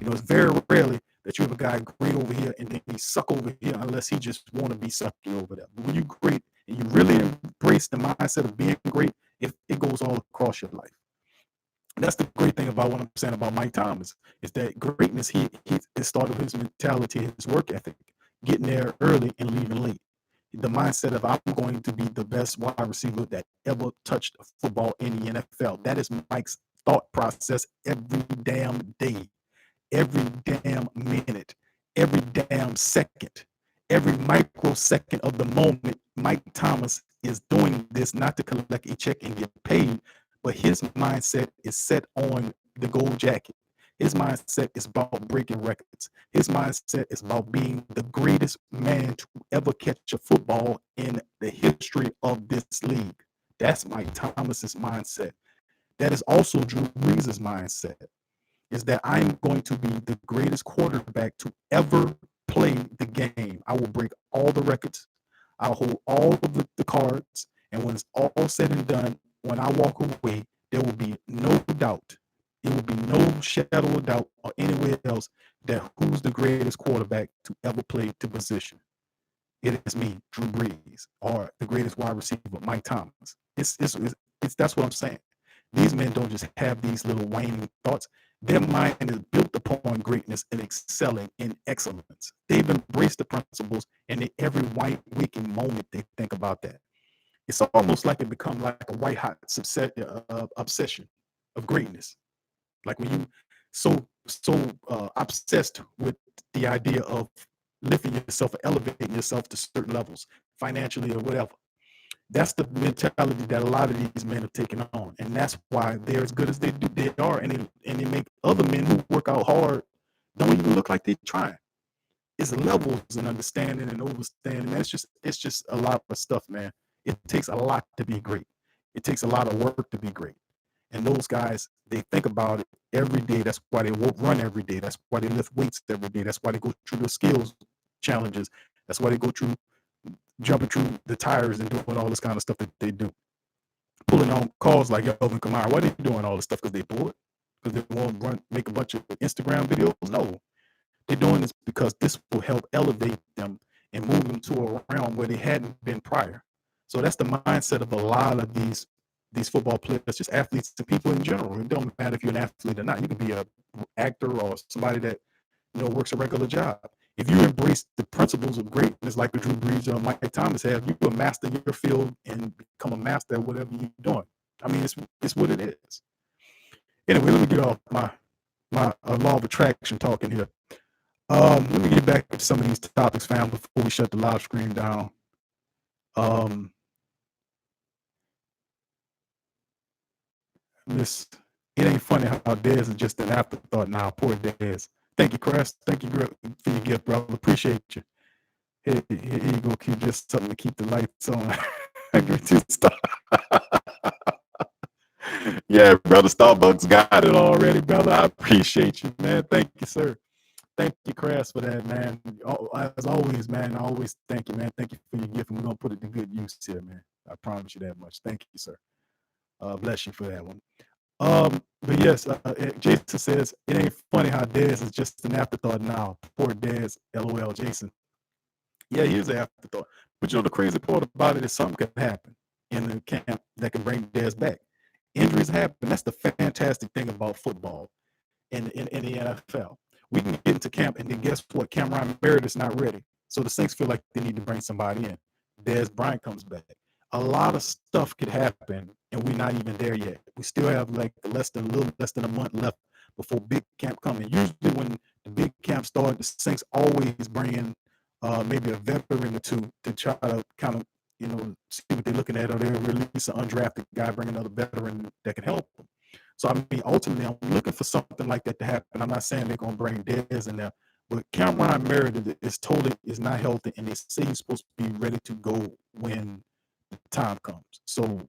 It's very rarely that you have a guy great over here and then he suck over here unless he just want to be sucky over there. But when you're great and you really embrace the mindset of being great, it goes all across your life. And that's the great thing about what I'm saying about Mike Thomas is that greatness, it started with his mentality, his work ethic, getting there early and leaving late. The mindset of I'm going to be the best wide receiver that ever touched football in the NFL. That is Mike's thought process every damn day, every damn minute, every damn second, every microsecond of the moment. Mike Thomas is doing this not to collect a check and get paid, but his mindset is set on the gold jacket. His mindset is about breaking records. His mindset is about being the greatest man to ever catch a football in the history of this league. That's Mike Thomas's mindset. That is also Drew Brees' mindset, is that I'm going to be the greatest quarterback to ever play the game. I will break all the records. I'll hold all of the cards. And when it's all said and done, when I walk away, there will be no doubt. It will be no shadow of doubt or anywhere else that who's the greatest quarterback to ever play the position. It is me, Drew Brees, or the greatest wide receiver, Mike Thomas. It's that's what I'm saying. These men don't just have these little waning thoughts. Their mind is built upon greatness and excelling in excellence. They've embraced the principles, and in every white waking moment, they think about that. It's almost like it becomes like a white hot obsession of greatness. Like when you obsessed with the idea of lifting yourself or elevating yourself to certain levels, financially or whatever. That's the mentality that a lot of these men have taken on, and that's why they're as good as they are, and they make other men who work out hard don't even look like they're trying. It's levels and understanding and overstanding. It's just a lot of stuff, man. It takes a lot to be great. It takes a lot of work to be great. And those guys, they think about it every day. That's why they run every day. That's why they lift weights every day. That's why they go through the skills challenges. That's why they go through jumping through the tires and doing all this kind of stuff that they do. pulling on calls like Elvin Kamara. Why are they doing all this stuff? Because they bored? Because they want to make a bunch of Instagram videos? No. They're doing this because this will help elevate them and move them to a realm where they hadn't been prior. So that's the mindset of a lot of these football players, just athletes and people in general. It don't matter if you're an athlete or not. You can be an actor or somebody that works a regular job. If you embrace the principles of greatness like the Drew Brees or Mike Thomas have, you will master your field and become a master at whatever you're doing. I mean, it's what it is. Anyway, let me get off my law of attraction talking here. Let me get back to some of these topics, fam, before we shut the live stream down. It ain't funny how Dez is just an afterthought now. Poor Dez. Thank you, Chris. Thank you for your gift, brother. Appreciate you. Here you go. Keep just something to keep the lights on. Yeah, brother. Starbucks got it already, brother. I appreciate you, man. Thank you, sir. Thank you, Crass, for that, man. As always, man, I always thank you, man. Thank you for your gift, and we're going to put it to good use here, man. I promise you that much. Thank you, sir. Bless you for that one. But yes, Jason says, it ain't funny how Dez is just an afterthought now. Poor Dez, LOL, Jason. Yeah, he is an afterthought. But the crazy part about it is something can happen in the camp that can bring Dez back. Injuries happen. That's the fantastic thing about football in the NFL. We can get into camp, and then guess what? Cameron Meredith's not ready. So the Saints feel like they need to bring somebody in. Dez Bryant comes back. A lot of stuff could happen, and we're not even there yet. We still have like a little less than a month left before big camp comes. Usually when the big camp starts, the Saints always bring in maybe a veteran or two to try to kind of, see what they're looking at, or they release an undrafted guy, bring another veteran that can help them. So, I mean, ultimately, I'm looking for something like that to happen. I'm not saying they're going to bring Dez in there, but Cameron Meredith is not healthy, and they say he's supposed to be ready to go when the time comes. So,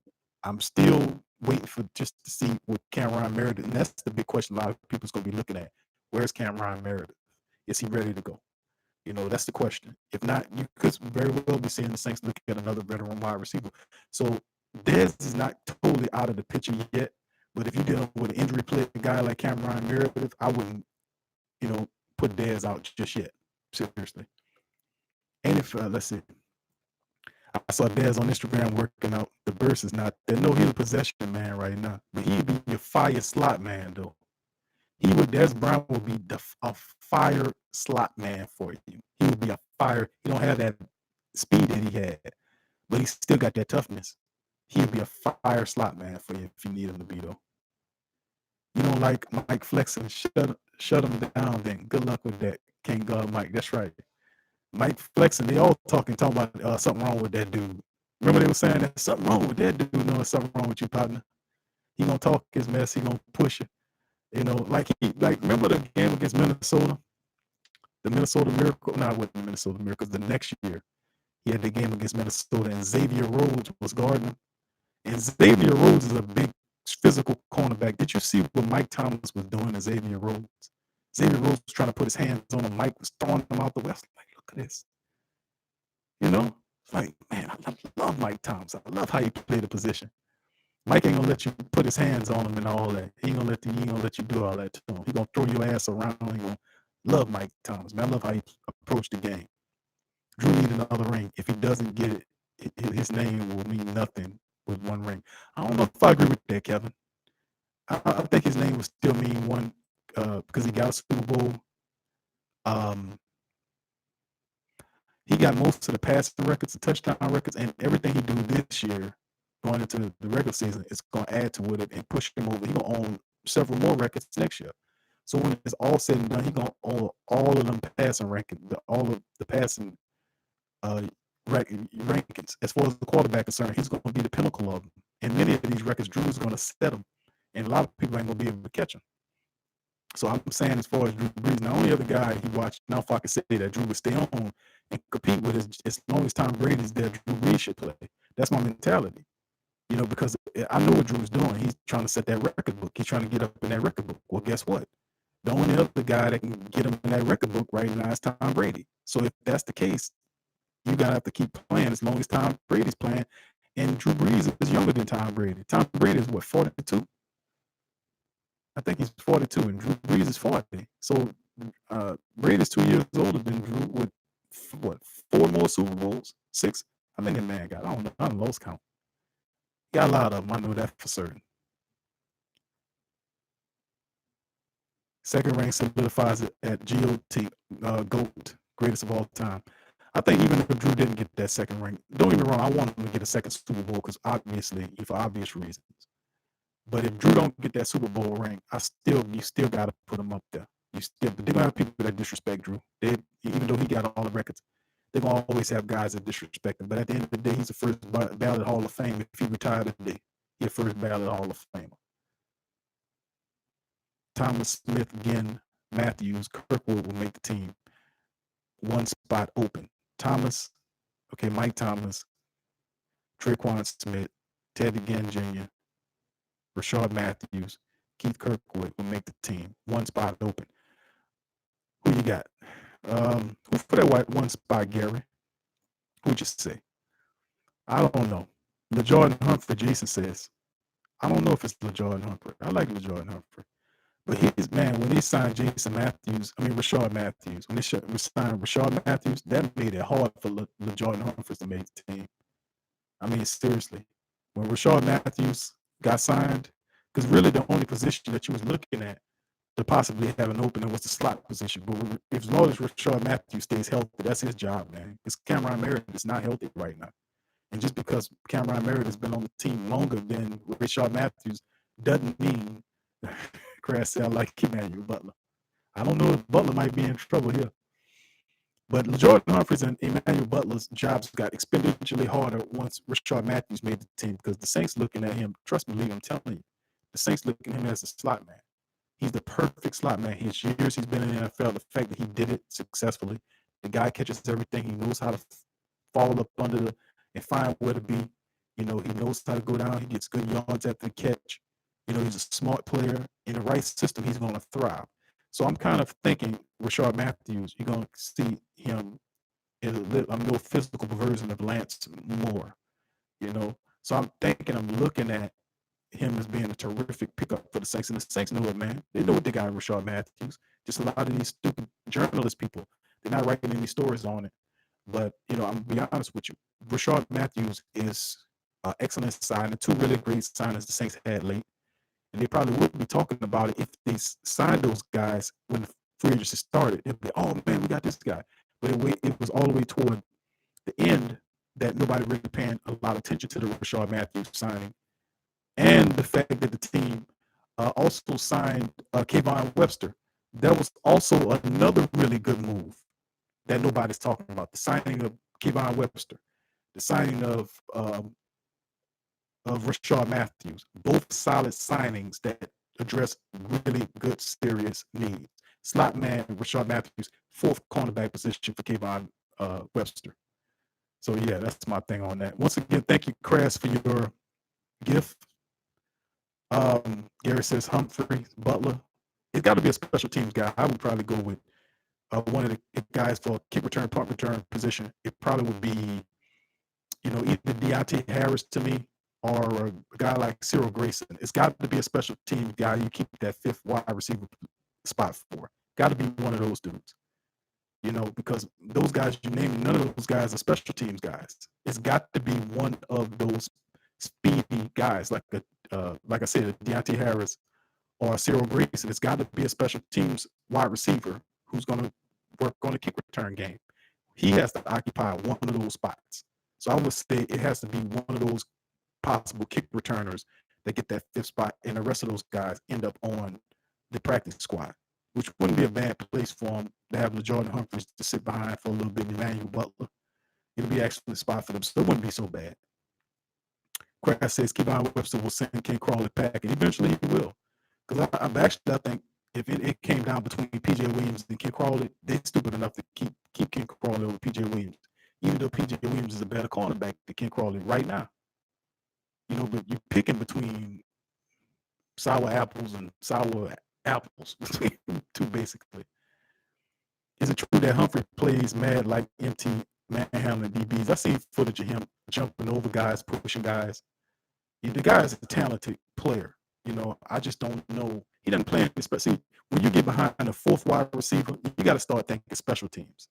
I'm still waiting for just to see what Cameron Meredith, and that's the big question a lot of people's going to be looking at. Where's Cameron Meredith? Is he ready to go? That's the question. If not, you could very well be seeing the Saints look at another veteran wide receiver. So, Dez is not totally out of the picture yet. But if you're dealing with an injury player, a guy like Cameron Meredith, I wouldn't, put Dez out just yet. Seriously. And if, let's see, I saw Dez on Instagram working out. The burst is not there. No, he's a possession man right now. But he'd be your fire slot man, though. Dez Bryant would be a fire slot man for you. He would be a fire. He don't have that speed that he had, but he still got that toughness. He would be a fire slot man for you if you need him to be, though. You don't like Mike flexing, shut him down, then good luck with that. Can't guard Mike. That's right. Mike flexing, they all talking about something wrong with that dude. Remember they were saying there's something wrong with that dude. No, there's something wrong with you, partner. He gonna talk his mess. He gonna push it. Like remember the game against Minnesota? The Minnesota Miracle. No, it wasn't the Minnesota Miracles. The next year, he had the game against Minnesota, and Xavier Rhodes was guarding. And Xavier Rhodes is a big physical cornerback. Did you see what Mike Thomas was doing to Xavier Rhodes? Xavier Rhodes was trying to put his hands on him. Mike was throwing him out the west. Like, look at this. It's like, man, I love Mike Thomas. I love how he played the position. Mike ain't gonna let you put his hands on him and all that. He ain't gonna let you do all that to him. He gonna throw your ass around. He gonna love Mike Thomas. Man, I love how he approached the game. Drew need another ring. If he doesn't get it, his name will mean nothing with one ring. I don't know if I agree with that, Kevin. I think his name will still mean one because he got a Super Bowl. He got most of the passing records, the touchdown records, and everything he do this year going into the regular season is going to add to it and push him over. He's going to own several more records next year. So when it's all said and done, he's going to own all of them passing records, all of the passing rankings. As far as the quarterback is concerned, he's going to be the pinnacle of them. And many of these records, Drew's going to set them, and a lot of people ain't going to be able to catch him. So I'm saying, as far as Drew Brees, the only other guy he watched, now if I could say that Drew would stay on and compete with is as long as Tom Brady's there, Drew Brees should play. That's my mentality. Because I know what Drew's doing. He's trying to set that record book. He's trying to get up in that record book. Well, guess what? The only other guy that can get him in that record book right now is Tom Brady. So if that's the case, you gotta have to keep playing as long as Tom Brady's playing, And Drew Brees is younger than Tom Brady. Tom Brady is what, 42? I think he's 42, and Drew Brees is 40. So Brady's 2 years older than Drew with what, 4 more Super Bowls? 6? I think that man got, I don't know, I don't lost count. He got a lot of them. I know that for certain. Second rank solidifies it at GOT, GOAT, greatest of all time. I think even if Drew didn't get that second rank, don't get me wrong, I want him to get a second Super Bowl because obviously, for obvious reasons. But if Drew don't get that Super Bowl ring, you still got to put him up there. They're gonna have people that disrespect Drew. Even though he got all the records, they're gonna always have guys that disrespect him. But at the end of the day, he's the first ballot Hall of Fame. If he retired today, he's the first ballot Hall of Famer. Thomas Smith again, Matthews, Kirkwood will make the team. One spot open. Mike Thomas, Traquan Smith, Ted again Jr., Rashard Matthews, Keith Kirkwood will make the team. One spot open. Who you got? Who for that one spot, Gary? Who'd you say? I don't know. LaJordan Humphrey, Jason says. I don't know if it's LaJordan Humphrey. I like LaJordan Humphrey. But when they signed Rashard Matthews, when they signed Rashard Matthews, that made it hard for LaJordan Humphrey to make the team. I mean, seriously. When Rashard Matthews got signed, because really the only position that you was looking at to possibly have an opening was the slot position. But as long as Rashard Matthews stays healthy, that's his job, man. Because Cameron Merritt is not healthy right now. And just because Cameron Merritt has been on the team longer than Rashard Matthews doesn't mean Crash sound like Emmanuel Butler. I don't know if Butler might be in trouble here. But Jordan Humphries and Emmanuel Butler's jobs got exponentially harder once Rashard Matthews made the team because the Saints looking at him, trust me, Lee, I'm telling you, the Saints looking at him as a slot man. He's the perfect slot man. His years he's been in the NFL, the fact that he did it successfully, the guy catches everything. He knows how to fall up under and find where to be. He knows how to go down. He gets good yards after the catch. He's a smart player. In the right system, he's going to thrive. So I'm kind of thinking Rashard Matthews, you're going to see him in a more physical version of Lance Moore, So I'm looking at him as being a terrific pickup for the Saints. And the Saints know it, man. They know what they got in Rashard Matthews. Just a lot of these stupid journalist people, they're not writing any stories on it. But, I'm going to be honest with you. Rashard Matthews is an excellent signing. 2 really great signings the Saints had late. And they probably wouldn't be talking about it if they signed those guys when the free agency started. It'd be, oh, man, we got this guy. But it was all the way toward the end that nobody really paying a lot of attention to the Rashard Matthews signing. And the fact that the team also signed Kayvon Webster. That was also another really good move that nobody's talking about. The signing of Kayvon Webster. The signing of Rashard Matthews. Both solid signings that address really good, serious needs. Slot man, Rashard Matthews, 4th cornerback position for Kayvon Webster. So, yeah, that's my thing on that. Once again, thank you, Crass, for your gift. Gary says Humphrey, Butler. It's got to be a special teams guy. I would probably go with one of the guys for kick return, punt return position. It probably would be, either Deontay Harris to me or a guy like Cyril Grayson. It's got to be a special team guy you keep that 5th wide receiver spot for. Got to be one of those dudes. Because those guys you named, none of those guys are special teams guys. It's got to be one of those speedy guys, like I said, Deontay Harris or Cyril Grayson. It's got to be a special teams wide receiver who's going to work on the kick return game. He has to occupy one of those spots. So I would say it has to be one of those possible kick returners that get that 5th spot, and the rest of those guys end up on the practice squad, which wouldn't be a bad place for him to have LaJordan Humphries to sit behind for a little bit, Emmanuel Butler. It'll be actually a spot for them, so it wouldn't be so bad. Crash says Kayvon Webster will send Ken Crawley back, and eventually he will. Because I think if it came down between P.J. Williams and Ken Crawley, they're stupid enough to keep Ken Crawley over P.J. Williams, even though P.J. Williams is a better cornerback than Ken Crawley right now. But you're picking between sour apples and sour apples between two, basically. Is it true that Humphrey plays mad like MT manhandling DBs. I seen footage of him jumping over guys, pushing guys. The guy is a talented player. I just don't know. He doesn't play any special. See, when you get behind the fourth wide receiver, you got to start thinking special teams.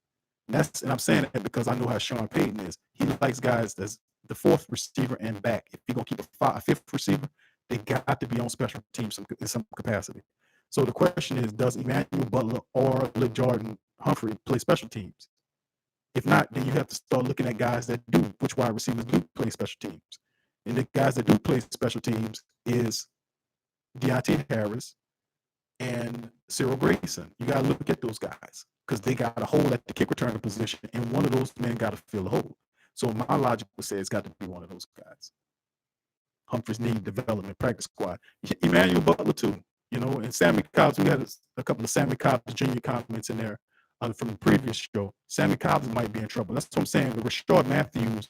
And I'm saying that because I know how Sean Payton is. He likes guys that's the fourth receiver and back. If you're gonna keep a fifth receiver, they got to be on special teams in some capacity. So the question is, does Emmanuel Butler or Jordan Humphrey play special teams? If not, then you have to start looking at guys that do, which wide receivers do play special teams. And the guys that do play special teams is Deontay Harris and Cyril Grayson. You got to look at those guys because they got a hole at the kick returner position, and one of those men got to fill the hole. So my logic would say it's got to be one of those guys. Humphreys need development practice squad. Emmanuel Butler too, and Sammy Cobbs. We had a couple of Sammy Cobbs Jr. comments in there from the previous show. Sammy Cobbs might be in trouble. That's what I'm saying. The Rashard Matthews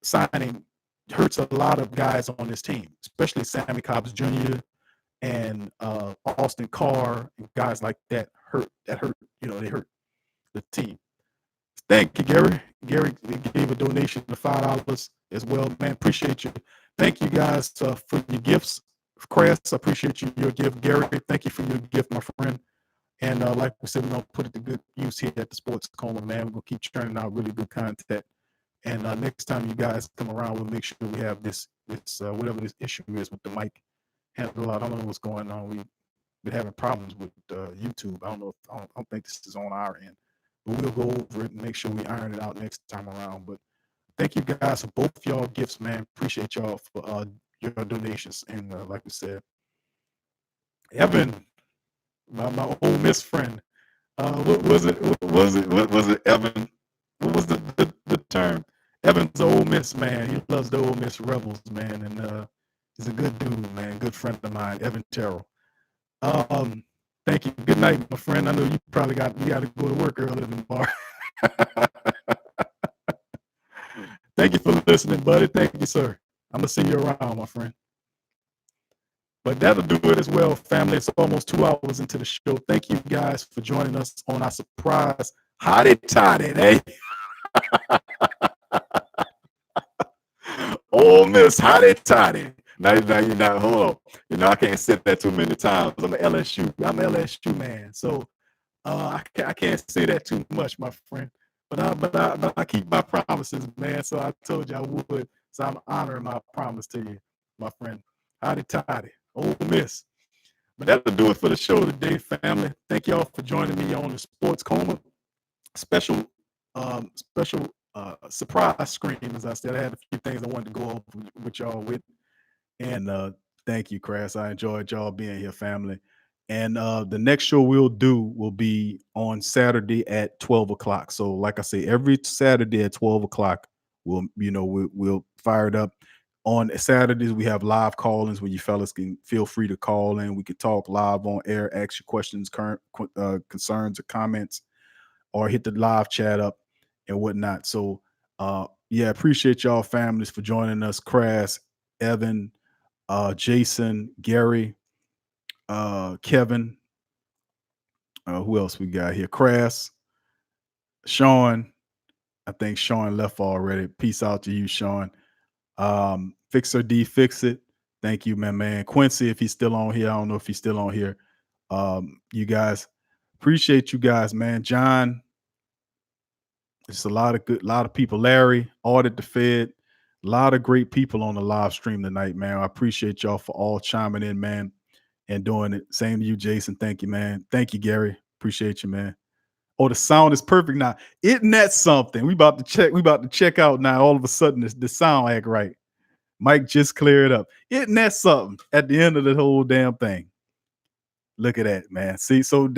signing hurts a lot of guys on this team, especially Sammy Cobbs Jr. and Austin Carr and guys like that hurt. They hurt the team. Thank you, Gary. Gary gave a donation of $5 as well. Man, appreciate you. Thank you guys for your gifts. Chris, I appreciate your gift. Gary, thank you for your gift, my friend. And like we said, we're going to put it to good use here at the Sports Coma, man. We're going to keep churning out really good content. And next time you guys come around, we'll make sure we have this whatever this issue is with the mic handle out. I don't know what's going on. We've been having problems with YouTube. I don't think this is on our end. But we'll go over it and make sure we iron it out next time around. But thank you guys for both y'all gifts, man. Appreciate y'all for your donations. And like we said, Evan, my Ole Miss friend, what was it, Evan? What was the term? Evan's an Ole Miss man. He loves the Ole Miss Rebels, man, and he's a good dude, man. Good friend of mine, Evan Terrell. Thank you. Good night, my friend. I know you probably got to go to work early tomorrow. Thank you for listening, buddy. Thank you, sir. I'm gonna see you around, my friend. But that'll do it as well, family. It's almost 2 hours into the show. Thank you guys for joining us on our surprise hottie toddy, eh? Ole Miss hottie toddy. Now, hold on. I can't say that too many times. I'm an LSU man. So I can't say that too much, my friend. But I keep my promises, man. So I told you I would. So I'm honoring my promise to you, my friend. Hottie toddy. Ole Miss. But that'll do it for the show today, family. Thank y'all for joining me on the Sports Coma. Special surprise screen, as I said. I had a few things I wanted to go over with y'all with. And thank you, Crass. I enjoyed y'all being here, family. And the next show we'll do will be on Saturday at 12 o'clock. So, like I say, every Saturday at 12 o'clock, we'll fire it up. On Saturdays, we have live call-ins where you fellas can feel free to call in. We can talk live on air, ask your questions, current concerns or comments, or hit the live chat up and whatnot. So, appreciate y'all families for joining us. Crass, Evan, Jason, Gary, Kevin, who else we got here? Crass, Sean. I think Sean left already. Peace out to you, Sean. Fixer D, fix it. Thank you, man. Quincy, if he's still on here, I don't know if he's still on here. You guys, appreciate you guys, man. John, it's a lot of people. Larry, Audit the Fed, a lot of great people on the live stream tonight, man. I appreciate y'all for all chiming in, man, and doing it. Same to you, Jason. Thank you, man. Thank you, Gary. Appreciate you, man. Oh, the sound is perfect now. Isn't that something? We about to check out now. All of a sudden, the sound act right. Mike just cleared up. Isn't that something at the end of the whole damn thing? Look at that, man. See, so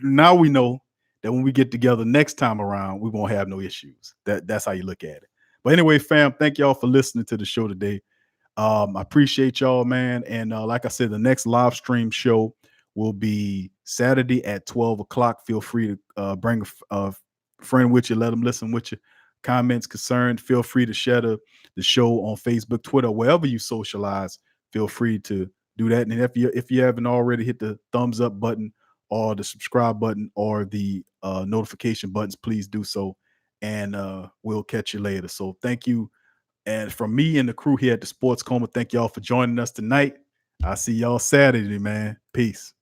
now we know that when we get together next time around, we won't have no issues. That's how you look at it. But anyway, fam, thank y'all for listening to the show today. I appreciate y'all, man. And like I said, the next live stream show will be Saturday at 12 o'clock. Feel free to bring a friend with you. Let them listen with you. Comments, concerns, feel free to share the show on Facebook, Twitter, wherever you socialize. Feel free to do that. And if you haven't already, hit the thumbs up button or the subscribe button or the notification buttons, please do so. and we'll catch you later. So thank you. And from me and the crew here at the Sports Coma, thank y'all for joining us tonight. I'll see y'all Saturday, man. Peace.